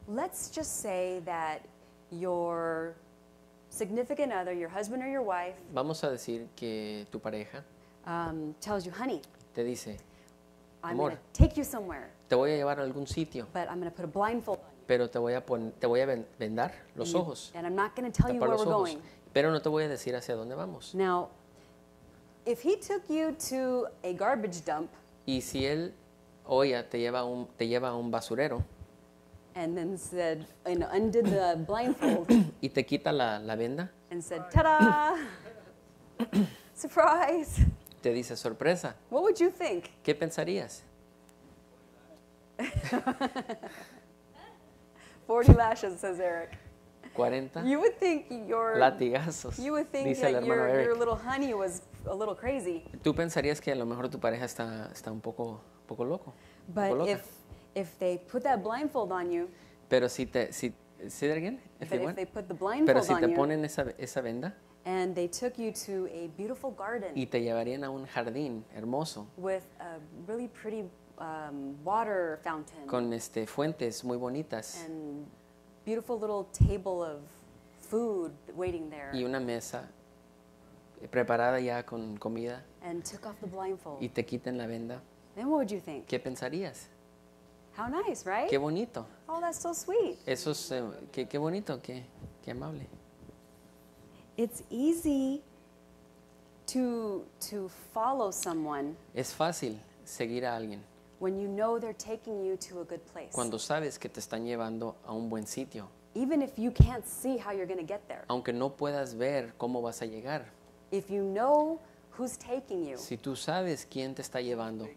Let's just say that your significant other, your husband or your wife, Vamos a decir que tu pareja tells you, honey, te dice, I'm Amor. going to take you somewhere, te voy a llevar a algún sitio, but I'm going to put a blindfold on you. pero te voy a vendar los ojos, And I'm not going to tell you tapar where los we're ojos, going. pero no te voy a decir hacia dónde vamos. Now, if he took you to a garbage dump Y si él, oye, te lleva a un basurero and then said, and undid the blindfold y te quita la venda, and said, ta-da, surprise, te dice sorpresa, what would you think? ¿qué pensarías? 40 lashes, says Eric. 40 You would think latigazos, you would think dice el that hermano your Eric. little honey was a little crazy. Tú pensarías que a lo mejor tu pareja está un poco loco, un poco But loca. if they put that blindfold on you, Pero say that again? If they but if want? they put the Pero blindfold si te on you ponen esa venda and they took you to a beautiful garden y te llevarían a un jardín hermoso with a really pretty water fountain con fuentes muy bonitas and beautiful little table of food waiting there, y una mesa preparada ya con comida and took off the blindfold, y te quiten la venda, then what would you think? ¿qué pensarías? How nice, right? Qué bonito. Oh, that's so sweet. Eso es, qué bonito, qué amable. It's easy to follow someone Es fácil seguir a alguien when you know they're taking you to a good place. cuando sabes que te están llevando a un buen sitio, Even if you can't see how you're going to get there. aunque no puedas ver cómo vas a llegar. If you know who's taking you, Si tú sabes quién te está llevando,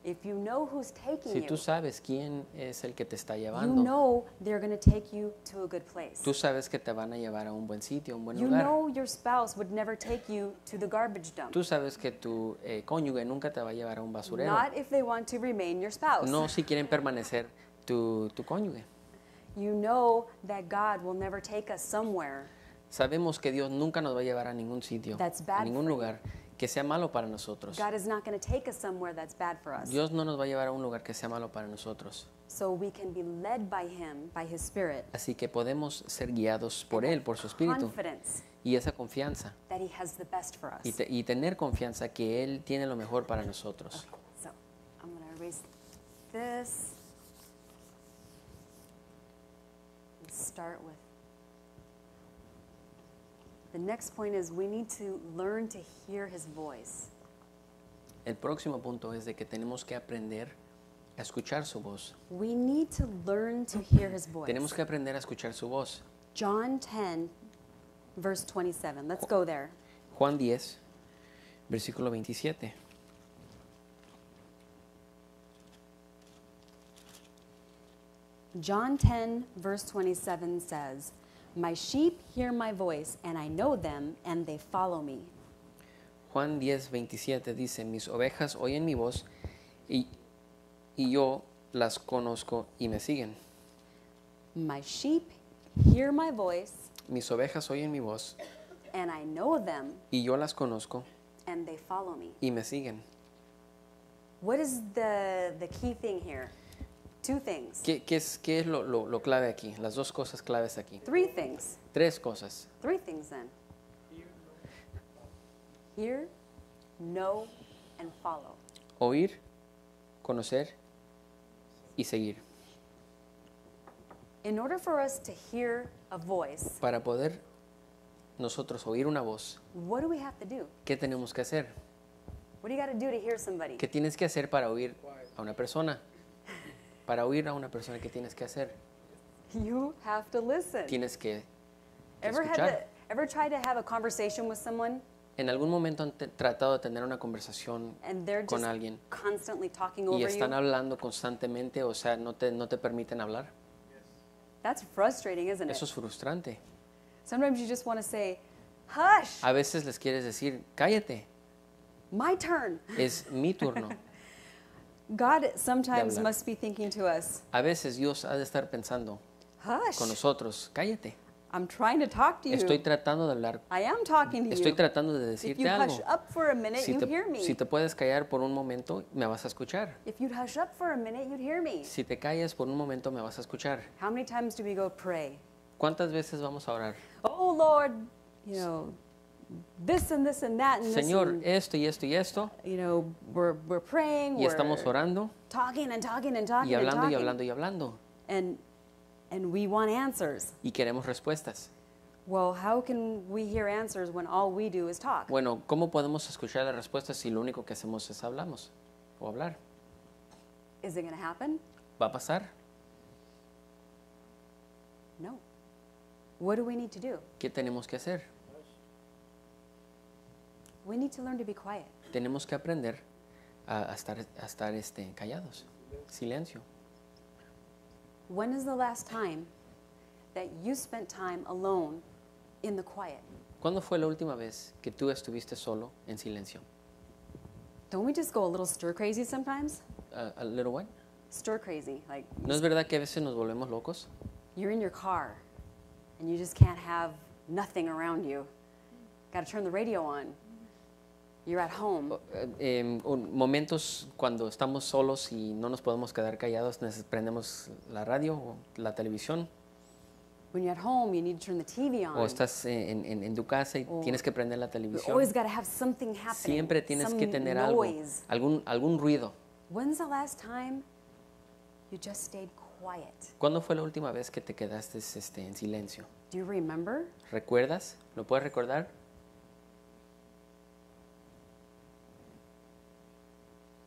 if you know who's taking si you, tú sabes quién es el que te está you llevando, know they're going to take you to a good place. tú sabes que te van a llevar a un buen sitio, a un buen You lugar. know your spouse would never take you to the garbage dump. Tú sabes que tu cónyuge nunca te va a llevar a un basurero. Not if they want to remain your spouse. No si quieren permanecer tu cónyuge. You know that God will never take us somewhere Sabemos que Dios nunca nos va a llevar a ningún sitio, That's a bad ningún for you. lugar que sea malo para nosotros. God is not going to take us somewhere that's bad for us. Dios no nos va a llevar a un lugar que sea malo para nosotros. So we can be led by Him, by His Spirit. Así que podemos ser guiados por Él, por su Espíritu. Confidence Y esa confianza. that He has the best for us. Y tener confianza que Él tiene lo mejor para nosotros. So I'm going to erase this and start with. The next point is we need to learn to hear His voice. El próximo punto es de que tenemos que aprender a escuchar su voz. We need to learn to hear His voice. Tenemos que aprender a escuchar su voz. John 10, verse 27. Let's go there. Juan 10, versículo 27. John 10, verse 27 says, My sheep hear my voice, and I know them, and they follow me. Juan 10, 27 dice, mis ovejas oyen mi voz y yo las conozco y me siguen. My sheep hear my voice, Mis ovejas oyen mi voz and I know them, y yo las conozco and they follow me. y me siguen. What is the key thing here? Two things. ¿Qué es lo clave aquí? Las dos cosas claves aquí. Three things. Tres cosas. Three things then. Hear, know, and follow. Oír, conocer y seguir. In order for us to hear a voice, Para poder nosotros oír una voz, what do we have to do? ¿qué tenemos que hacer? What do you got to do to hear somebody? ¿Qué tienes que hacer para oír a una persona? Para oír a una persona, ¿qué tienes que hacer? You have to listen. Tienes que Ever escuchar. tried to have a conversation with someone ¿En algún momento han tratado de tener una conversación and they're con just alguien constantly talking y over están you? hablando constantemente, o sea, no te permiten hablar? That's frustrating, isn't it? Eso es frustrante. Sometimes you just want to say, Hush, A veces les quieres decir, cállate, my turn. es mi turno. God sometimes hablar. must be thinking to us, A veces Dios ha de estar pensando hush, con nosotros, cállate. I'm trying to talk to Estoy you. tratando de hablar, I am talking to estoy you. tratando de If you decirte algo. hush up for a minute, Si you te, hear me. si te puedes callar por un momento, me vas a escuchar. If you'd hush up for a minute, you'd hear me. Si te callas por un momento, me vas a escuchar. How many times do we go pray? ¿Cuántas veces vamos a orar? Oh Lord, you know, this and this and that and Señor, this. esto y esto y esto. And, you know, we're praying, Y estamos we're orando talking and talking and talking y hablando and y talking. hablando y hablando. And we want answers. Y queremos respuestas. Well, how can we hear answers when all we do is talk? Bueno, ¿cómo podemos escuchar las respuestas si lo único que hacemos es hablamos o hablar? Is it going to happen? ¿Va a pasar? No. What do we need to do? ¿Qué tenemos que hacer? We need to learn to be quiet. Tenemos que aprender a estar callados. Silencio. When is the last time that you spent time alone in the quiet? ¿Cuándo fue la última vez que tú estuviste solo en silencio? Don't we just go a little stir crazy sometimes? A little what? Stir crazy. Like ¿No es verdad que a veces nos volvemos locos? you're in your car and you just can't have nothing around you. Got to turn the radio on. You're at home. Momentos cuando estamos solos y no nos podemos quedar callados, prendemos la radio o la televisión. When you're at home, you need to turn the TV on. O estás en tu casa y O- tienes que prender la You televisión. always got to have something happening. Siempre tienes some que tener algo, noise. algún ruido. When's the last time you just stayed quiet? ¿Cuándo fue la última vez que te quedaste en silencio? Do you remember? ¿Recuerdas? ¿Lo puedes recordar?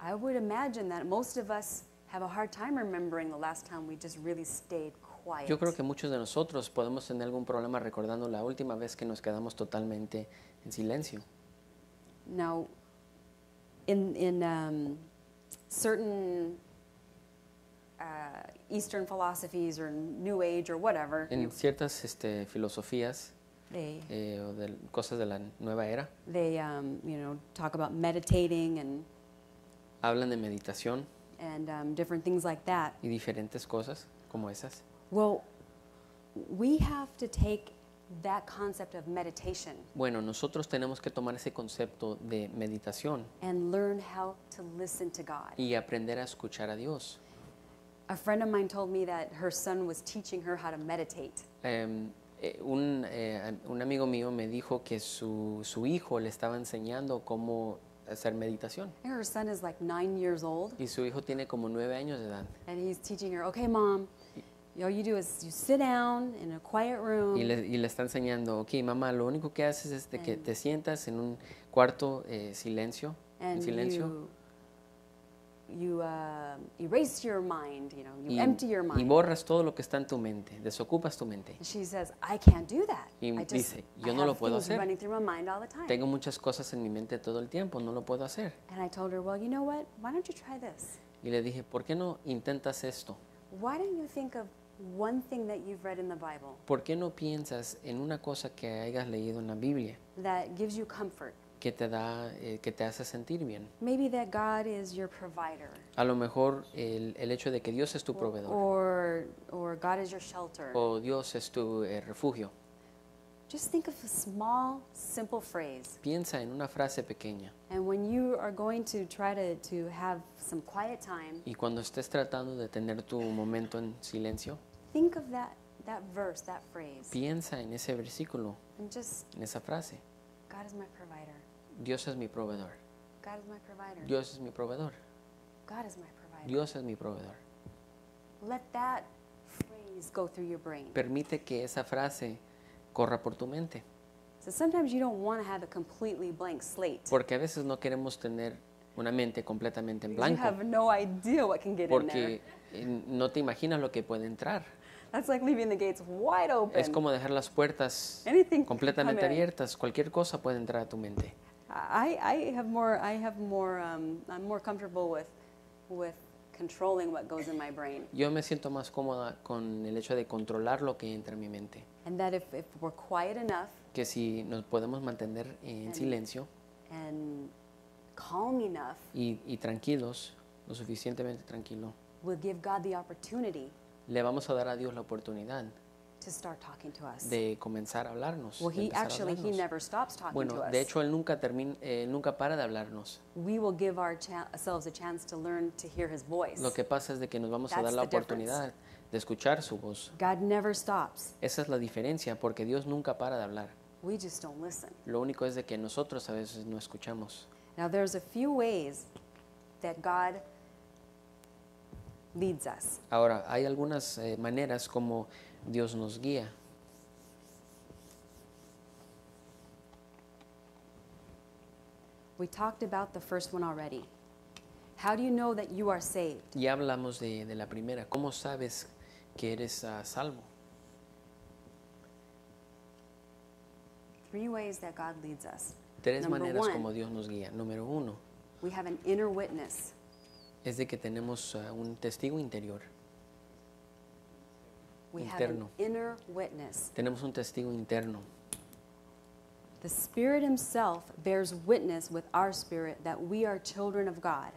I would imagine that most of us have a hard time remembering the last time we just really stayed quiet. Yo creo que muchos de nosotros podemos tener algún problema recordando la última vez que nos quedamos totalmente en silencio. Now, in certain Eastern philosophies or New Age or whatever, En ciertas filosofías they o de cosas de la nueva era, talk about meditating hablan de meditación and different things like that. y diferentes cosas como esas. Well, we have to take that concept of meditation Bueno, nosotros tenemos que tomar ese concepto de meditación and learn how to listen to God. y aprender a escuchar a Dios. A friend of mine told me that her son was teaching her how to meditate. Un amigo mío me dijo que su hijo le estaba enseñando cómo hacer meditación. And her son is like 9 years old, Y su hijo tiene como 9 años de edad. and he's teaching her, okay, mom, all you do is you sit down in a quiet room, Y le está enseñando, ok, mamá, lo único que haces es de que te sientas en un cuarto en silencio. and you erase your mind, you empty your Y mind. borras todo lo que está en tu mente, desocupas tu mente. And she says, I can't do that. Y I just, dice, I yo no lo have puedo things hacer. running through my mind all the time. Tengo muchas cosas en mi mente todo el tiempo, no lo puedo hacer. And I told her, well, you know what? Why don't you try this? Y le dije, ¿por qué no intentas esto? Why don't you think of one thing that you've read in the Bible ¿Por qué no piensas en una cosa que hayas leído en la Biblia that gives you comfort? que te hace sentir bien? Maybe that God is your provider, A lo mejor el hecho de que Dios es tu proveedor or God is your shelter. o Dios es tu refugio. Just think of a small, simple phrase. Piensa en una frase pequeña And when you are going to try to have some quiet time, y cuando estés tratando de tener tu momento en silencio, think of that verse, that phrase, piensa en ese versículo, and just, en esa frase. God is my provider. Dios es mi proveedor. God is my provider. Dios es mi proveedor. God is my provider. Dios es mi proveedor. Let that phrase go through your brain. Permite que esa frase corra por tu mente. So sometimes you don't want to have a completely blank slate. Porque a veces no queremos tener una mente completamente en Because you blanco. have no idea what can get in there. Porque no te imaginas lo que puede entrar. That's like leaving the gates wide open. Es como dejar las puertas Anything can completamente come in. abiertas. Cualquier cosa puede entrar a tu mente. I'm more comfortable with controlling what goes in my brain. Yo me siento más cómoda con el hecho de controlar lo que entra en mi mente. And that if we're quiet enough Que si nos podemos mantener en silencio and calm enough, y tranquilos, lo suficientemente tranquilo, we'll give God the opportunity le vamos a dar a Dios la oportunidad to start talking to us. de comenzar a hablarnos. Well, de he empezar a actually, he hablarnos. never stops talking to Bueno, us. de hecho, Él nunca para de hablarnos. We will give ourselves a chance to learn to hear his voice. Lo que pasa es de que nos vamos a That's dar la the difference. oportunidad de escuchar su voz. God never stops. Esa es la diferencia, porque Dios nunca para de hablar. We just don't listen. Lo único es de que nosotros a veces no escuchamos. Now, there's a few ways that God leads us. Ahora, hay algunas maneras como Dios nos guía. We talked about the first one already. How do you know that you are saved? Ya hablamos de la primera. ¿Cómo sabes que eres salvo? 3 ways that God leads us. Tres Number maneras one, como Dios nos guía. Número 1 we have an inner witness. es de que tenemos un testigo interior. We have an Interno. inner witness. Tenemos un testigo interno. The Spirit Himself bears witness with our spirit that we are children of God.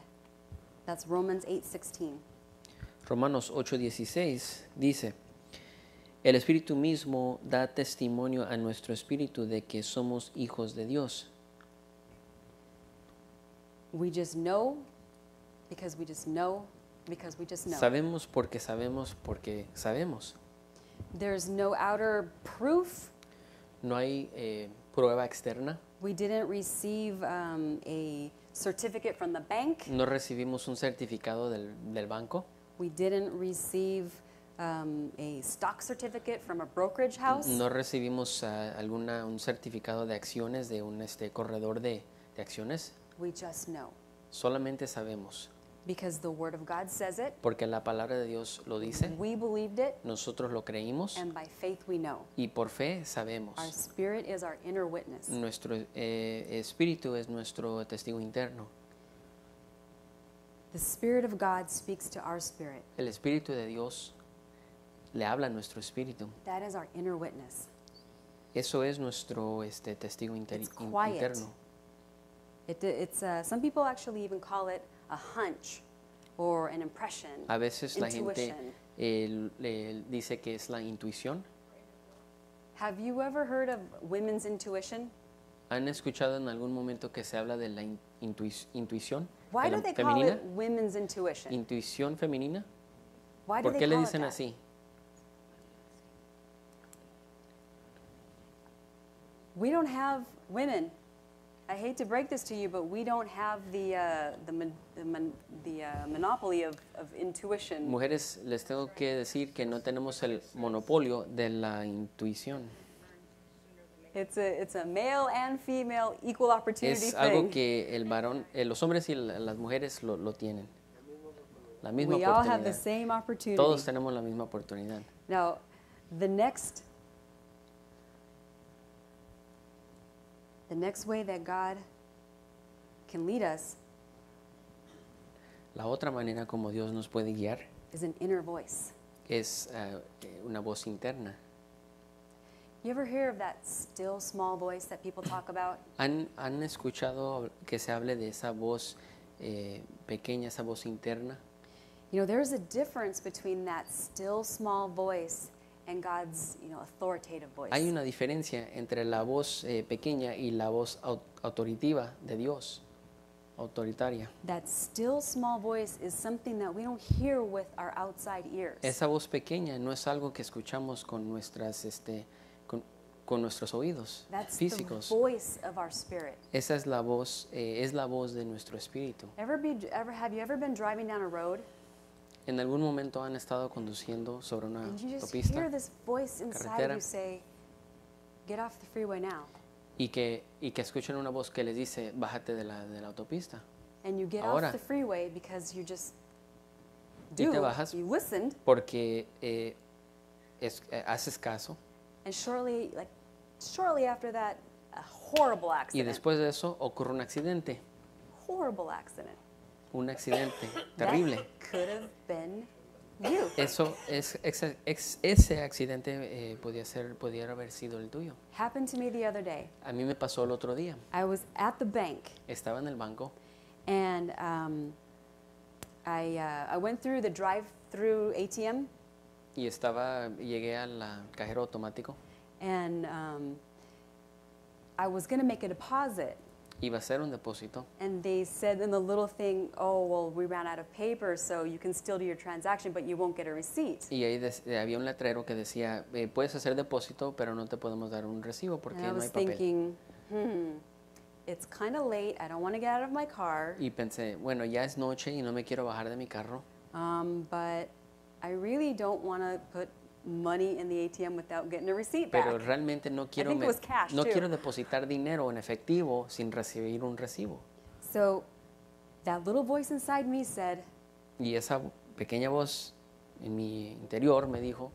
That's Romans 8:16. Romanos 8:16 dice, el Espíritu mismo da testimonio a nuestro espíritu de que somos hijos de Dios. We just know because we just know because we just know. Sabemos porque sabemos porque sabemos. There's no outer proof. No hay prueba externa. We didn't receive a certificate from the bank. No recibimos un certificado del banco. We didn't receive a stock certificate from a brokerage house. No recibimos un certificado de acciones de un corredor de acciones. We just know Solamente sabemos. because the Word of God says it. Porque la palabra de Dios lo dice. We believed it, Nosotros lo creímos. and by faith we know. Y por fe sabemos. Our spirit is our inner witness. Nuestro espíritu es nuestro testigo interno. The Spirit of God speaks to our spirit. El Espíritu de Dios le habla a nuestro espíritu. That is our inner witness. Eso es nuestro testigo It's quiet. interno. Some people actually even call it a hunch or an impression. A veces la gente Intuition. le dice que es la intuición. Have you ever heard of women's intuition? ¿Han escuchado en algún momento que se habla de la intuición Why do they call femenina? it women's intuition? ¿Intuición femenina? Why do ¿Por they qué le call it dicen that? así? We don't have women. I hate to break this to you, but we don't have the monopoly of intuition. Mujeres, les tengo que decir que no tenemos el monopolio de la intuición. It's a male and female equal opportunity Es algo thing. que el varón, los hombres y las mujeres lo tienen. La misma We all have the oportunidad. same opportunity. Todos tenemos la misma oportunidad. Now, the next way that God can lead us La otra manera como Dios nos puede guiar is an inner voice. es una voz interna. You ever hear of that still small voice that people talk about? ¿Han escuchado que se hable de esa voz pequeña, esa voz interna? You know, there's a difference between that still small voice and God's, authoritative voice. Hay una diferencia entre la voz pequeña y la voz autoritativa de Dios, autoritaria. That still small voice is something that we don't hear with our outside ears. Esa voz pequeña no es algo que escuchamos con con nuestros oídos That's físicos. the voice of our spirit. Esa es la voz de nuestro espíritu. Have you ever been driving down a road ¿En algún momento han estado conduciendo sobre una and you just autopista hear this voice inside carretera. you say, "Get off the freeway now." y que escuchan una voz que les dice, bájate de la autopista? And you get Ahora. off the freeway because you just Y te bajas you listened, porque haces caso and shortly after that, a horrible y accident. después de eso ocurre un accidente. Horrible accident. un accidente terrible. That could have been you. Ese accidente podía haber sido el tuyo. Happened to me the other day. A mí me pasó el otro día. I was at the bank, Estaba en el banco and I went through the drive-through ATM, y llegué al cajero automático. and I was going to make a deposit. Iba a hacer un depósito And they said in the little thing, oh, well, we ran out of paper, so you can still do your transaction, but you won't get a receipt. y ahí había un letrero que decía, puedes hacer depósito, pero no te podemos dar un recibo porque And I no hay was papel. thinking, it's kind of late. I don't want to get out of my car, Y pensé, bueno, ya es noche y no me quiero bajar de mi carro, but I really don't want to put money in the ATM without getting a receipt pero back. realmente no quiero, think it was cash, no too. quiero depositar dinero en efectivo sin recibir un recibo. So that little voice inside me said, Y esa pequeña voz en mi interior me dijo,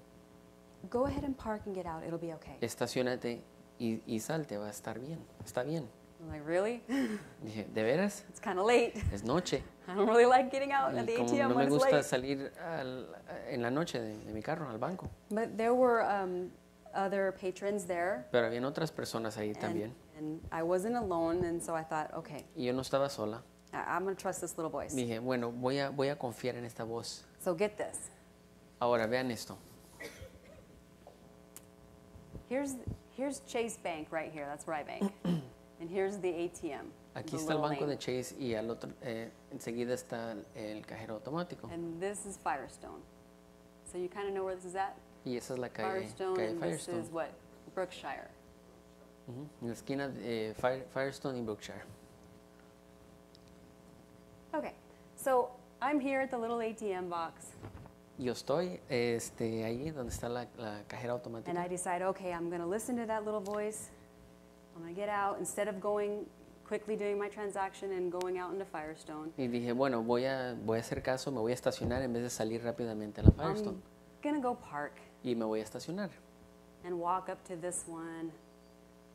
go ahead and park and get out. It'll be okay. estaciónate y salte, va a estar bien, está bien. I'm like, really? Dije, ¿de veras? It's kind of late. Es noche. I don't really like getting out at Y the como ATM no when me it's gusta late. salir en la noche de mi carro al banco. But there were other patrons there, Pero habían otras personas ahí también. and I wasn't alone, and so I thought, okay, Y yo no estaba sola. I'm going to trust this little voice. Dije, bueno, voy a confiar en esta voz. So get this. Ahora, vean esto. Here's Chase Bank right here. That's where I bank. And here's the ATM. Aquí the está el little banco lane. de Chase y al otro, enseguida está el cajero automático. And this is Firestone. So you kind of know where this is at? Y esa es la calle Firestone, and this Firestone. is what? Brookshire. Ujú, en la esquina de Firestone y Brookshire. Okay, so I'm here at the little ATM box, Yo estoy ahí donde está la cajera and automática. I decide, okay, I'm going to listen to that little voice. I'm going to get out. Instead of going quickly doing my transaction and going out into Firestone, Y dije, bueno, voy a hacer caso, me voy a estacionar en vez de salir rápidamente a la Firestone. I'm going to go park Y me voy a estacionar. and walk up to this one,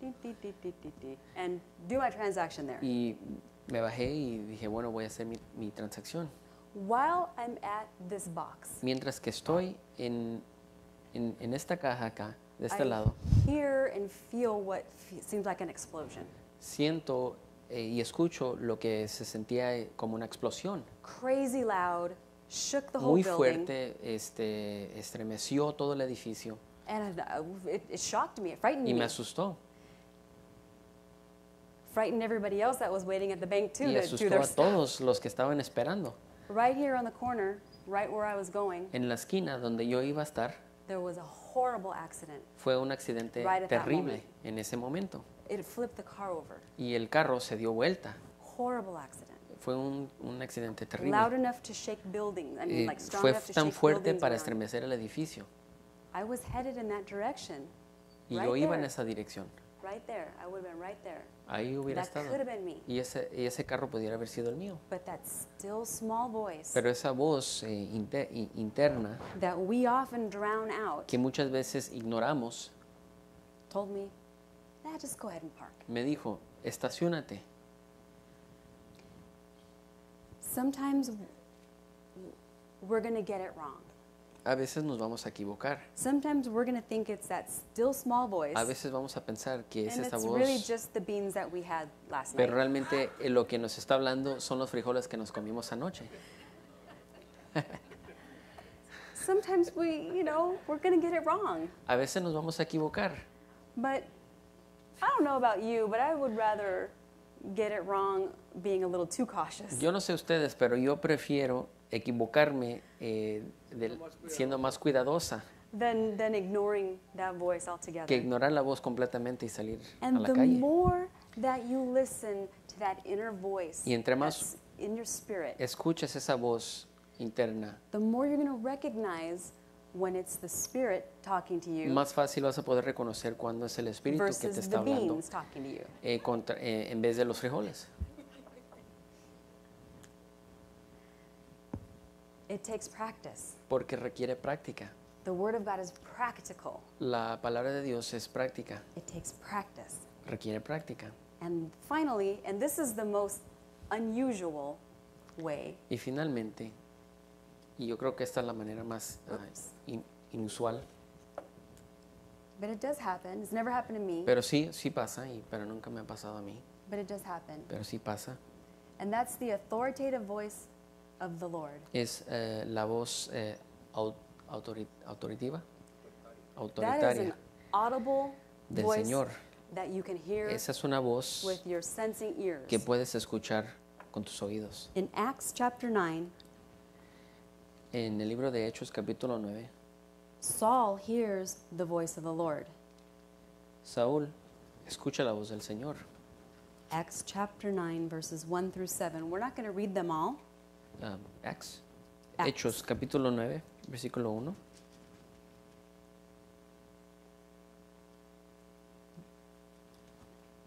dee, dee, dee, dee, dee, dee, and do my transaction there. Y me bajé y dije, bueno, voy a hacer mi transacción. While I'm at this box, Mientras que estoy en esta caja acá, de este I lado, hear and feel what seems like an explosion. siento y escucho lo que se sentía como una explosión. Crazy loud, shook the whole Muy building, fuerte, estremeció todo el edificio and it shocked me. It frightened y me me. asustó. Frightened everybody else that was waiting at the bank too Y to do asustó their a stuff. todos los que estaban esperando. Right here on the corner, right where I was going, En la esquina donde yo iba a estar, there was a horrible accident. fue un accidente Right at that terrible moment. en ese momento. It flipped the car over. Y el carro se dio vuelta. Horrible accident. Fue un accidente terrible. Loud enough to shake buildings. I mean, like strong Fue enough to tan shake fuerte buildings para around. estremecer el edificio. I was headed in that direction. Y Right yo iba en there. esa dirección. Right there. I would have been right there. Ahí hubiera That could estado. have been me. Y ese carro pudiera haber sido el mío. But that still small voice Pero esa voz interna that we often drown out que muchas veces ignoramos, told me, nah, just go ahead and park. me dijo, estacionate. Sometimes we're going to get it wrong. A veces nos vamos a equivocar. Sometimes we're going to think it's that still small voice, A veces vamos a pensar que es and esa it's voz, really just the beans that we had last pero night. realmente lo que nos está hablando son los frijoles que nos comimos anoche. Sometimes we're going to get it wrong. A veces nos vamos a equivocar. But I don't know about you, but I would rather get it wrong being a little too cautious. Yo no sé ustedes, pero yo prefiero equivocarme siendo más cuidadosa Than ignoring that voice altogether. que ignorar la voz completamente y salir a And la the calle. more that you listen to that inner voice Y entre más that's in your spirit, escuches esa voz interna, the more you're going to recognize when it's the spirit talking to you más fácil vas a poder reconocer cuando es el espíritu que te versus está the hablando beans talking to you. en vez de los frijoles. It takes practice. Porque requiere práctica. The Word of God is practical. La palabra de Dios es práctica, It takes practice. requiere práctica. And finally, and this is the most unusual way. Y finalmente, y yo creo que esta es la manera más inusual, But it does happen. It's never happened to me, pero sí pasa, pero nunca me ha pasado a mí, but it does happen. pero sí pasa. And that's the authoritative voice of the Lord. Es la voz autoritativa, That is autoritaria an audible del voice Señor. that you can hear Esa es una voz with your sensing ears. que puedes escuchar con tus oídos. In Acts chapter 9, En el libro de Hechos capítulo 9, Saul hears the voice of the Lord. Saúl escucha la voz del Señor. Acts chapter 9, verses 1 through 7. We're not going to read them all. Acts. Acts. Hechos capítulo 9, versículo 1.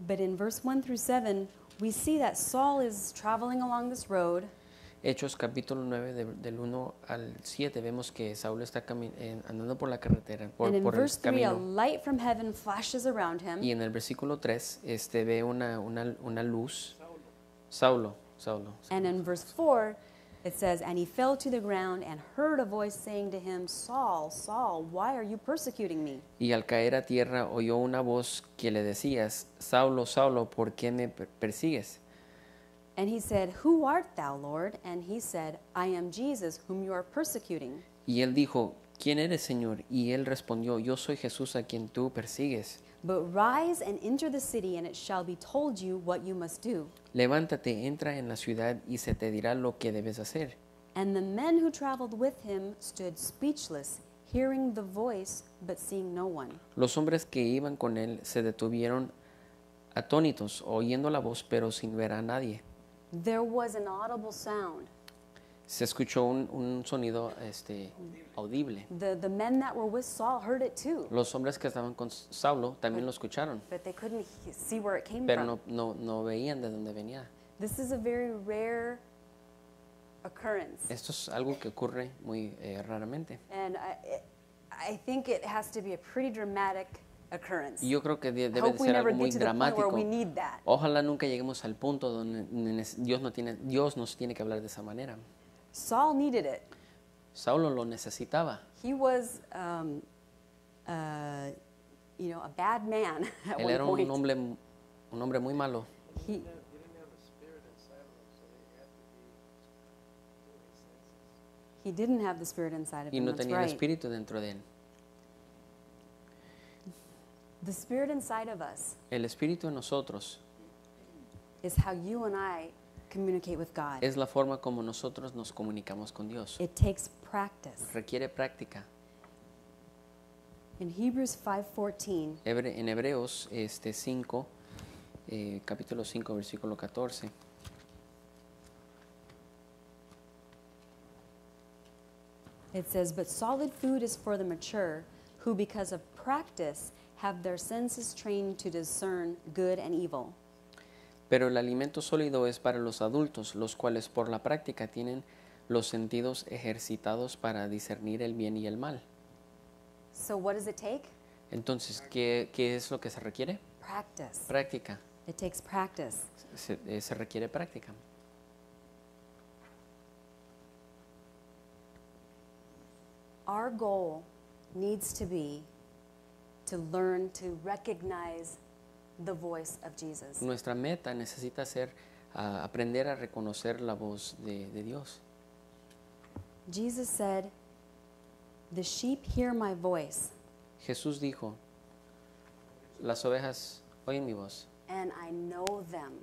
But in verse 1 through 7, we see that Saul is traveling along this road, Hechos capítulo 9, del 1 al 7, vemos que Saúl está andando por la carretera, por and in el verse 3, a camino. light from heaven flashes around him, Y en el versículo 3, ve una luz. Saulo. and in verse 4, it says, And he fell to the ground and heard a voice saying to him, Saul, Saul, why are you persecuting me? Y al caer a tierra oyó una voz que le decías, Saulo, Saulo, ¿por qué me persigues? And he said, Who art thou, Lord? And he said, I am Jesus, whom you are persecuting. Y él dijo, ¿quién eres, Señor? Y él respondió, yo soy Jesús a quien tú persigues. But rise and enter the city, and it shall be told you what you must do. Levántate, entra en la ciudad y se te dirá lo que debes hacer. And the men who traveled with him stood speechless, hearing the voice, but seeing no one. Los hombres que iban con él se detuvieron atónitos, oyendo la voz, pero sin ver a nadie. There was an audible sound. Se escuchó un sonido audible. The men that were with Saul heard it too, Los hombres que estaban con Saulo también lo escucharon, but they couldn't see where it came pero from. no veían de dónde venía. This is a very rare occurrence. Esto es algo que ocurre muy raramente. And I think it has to be a pretty dramatic occurrence. Y yo creo que I debe hope de we ser never algo muy get to the point where dramático. we need that. Ojalá nunca lleguemos al punto donde Dios nos tiene que hablar de esa manera. Saul needed it. Saulo lo necesitaba. He was, a bad man at Él one era point. un hombre muy malo. He, he didn't have the spirit inside of Y him. no That's tenía el right. espíritu dentro de él. The spirit inside of us El espíritu en nosotros is how you and I communicate with God. es la forma como nosotros nos comunicamos con Dios. It takes practice. Requiere práctica. In Hebrews 5:14, En Hebreos 5, capítulo 5, versículo 14. it says, But solid food is for the mature, who because of practice have their senses trained to discern good and evil. Pero el alimento sólido es para los adultos, los cuales por la práctica tienen los sentidos ejercitados para discernir el bien y el mal. So what does it take? Entonces, ¿qué es lo que se requiere? Practice. Práctica. It takes practice. Se requiere práctica. Our goal needs to be to learn to recognize the voice of Jesus. Nuestra meta necesita ser aprender a reconocer la voz de Dios. Jesus said, The sheep hear my voice, Jesús dijo, las ovejas oyen mi voz and I know them.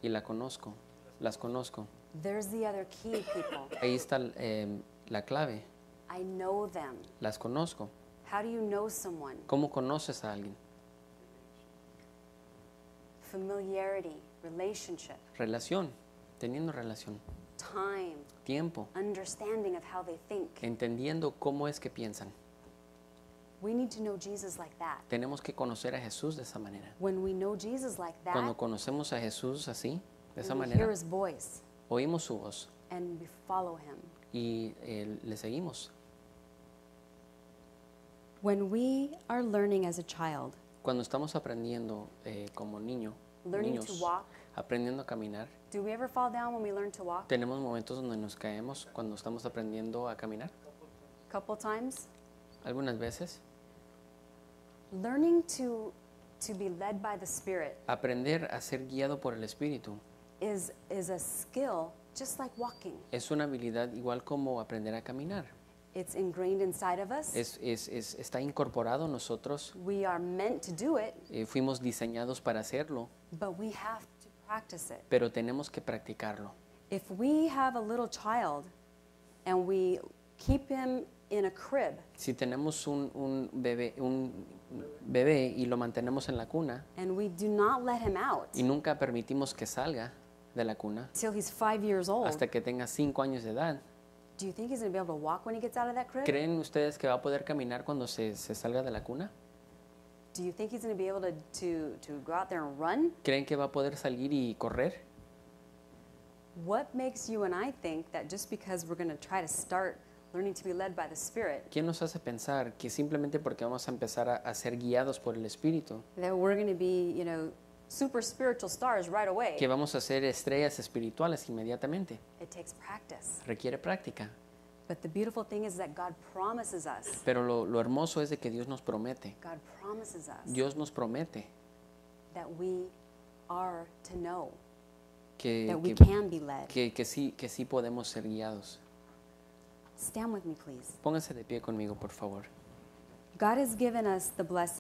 y las conozco. There's the other key, people. Ahí está la clave, I know them. las conozco. How do you know someone? ¿Cómo conoces a alguien? Familiarity, relationship, Relación, teniendo relación, time, tiempo, understanding of how they think. entendiendo cómo es que piensan. We need to know Jesus like that. Tenemos que conocer a Jesús de esa manera. When we know Jesus like that, Cuando conocemos a Jesús así, de esa and we hear manera, his voice oímos su voz and we follow him. y le seguimos. When we are learning as a child, Cuando estamos aprendiendo como learning to niños walk, aprendiendo a caminar. Do we ever fall down when we learn to walk? Tenemos momentos donde nos caemos cuando estamos aprendiendo a caminar. Couple times. Algunas veces. Learning to be led by the Spirit Aprender a ser guiado por el Espíritu is a skill just like walking. es una habilidad igual como aprender a caminar. It's ingrained inside of us. Está incorporado en nosotros. We are meant to do it, Fuimos diseñados para hacerlo, but we have to practice it. pero tenemos que practicarlo. If we have a little child and we keep him in a crib Si tenemos un bebé y lo mantenemos en la cuna and we do not let him out y nunca permitimos que salga de la cuna till he's 5 years old, hasta que tenga 5 años de edad, do you think he's going to be able to walk when he gets out of that crib? ¿creen ustedes que va a poder caminar cuando se salga de la cuna? Do you think he's going to be able to go out there and run? ¿Creen que va a poder salir y correr? What makes you and I think that just because we're going to try to start learning to be led by the Spirit, ¿Quién nos hace pensar que simplemente porque vamos a empezar a ser guiados por el Espíritu, that we're going to be, super spiritual stars right away? que vamos a ser estrellas espirituales inmediatamente? It takes practice. Requiere práctica. But the beautiful thing is that God promises us. Pero lo hermoso es de que Dios nos promete. God promises us Dios nos promete that we are to know que, that we que, can be led. que sí podemos ser guiados. Stand with me, please. Pónganse de pie conmigo, por favor. God has given us the blessing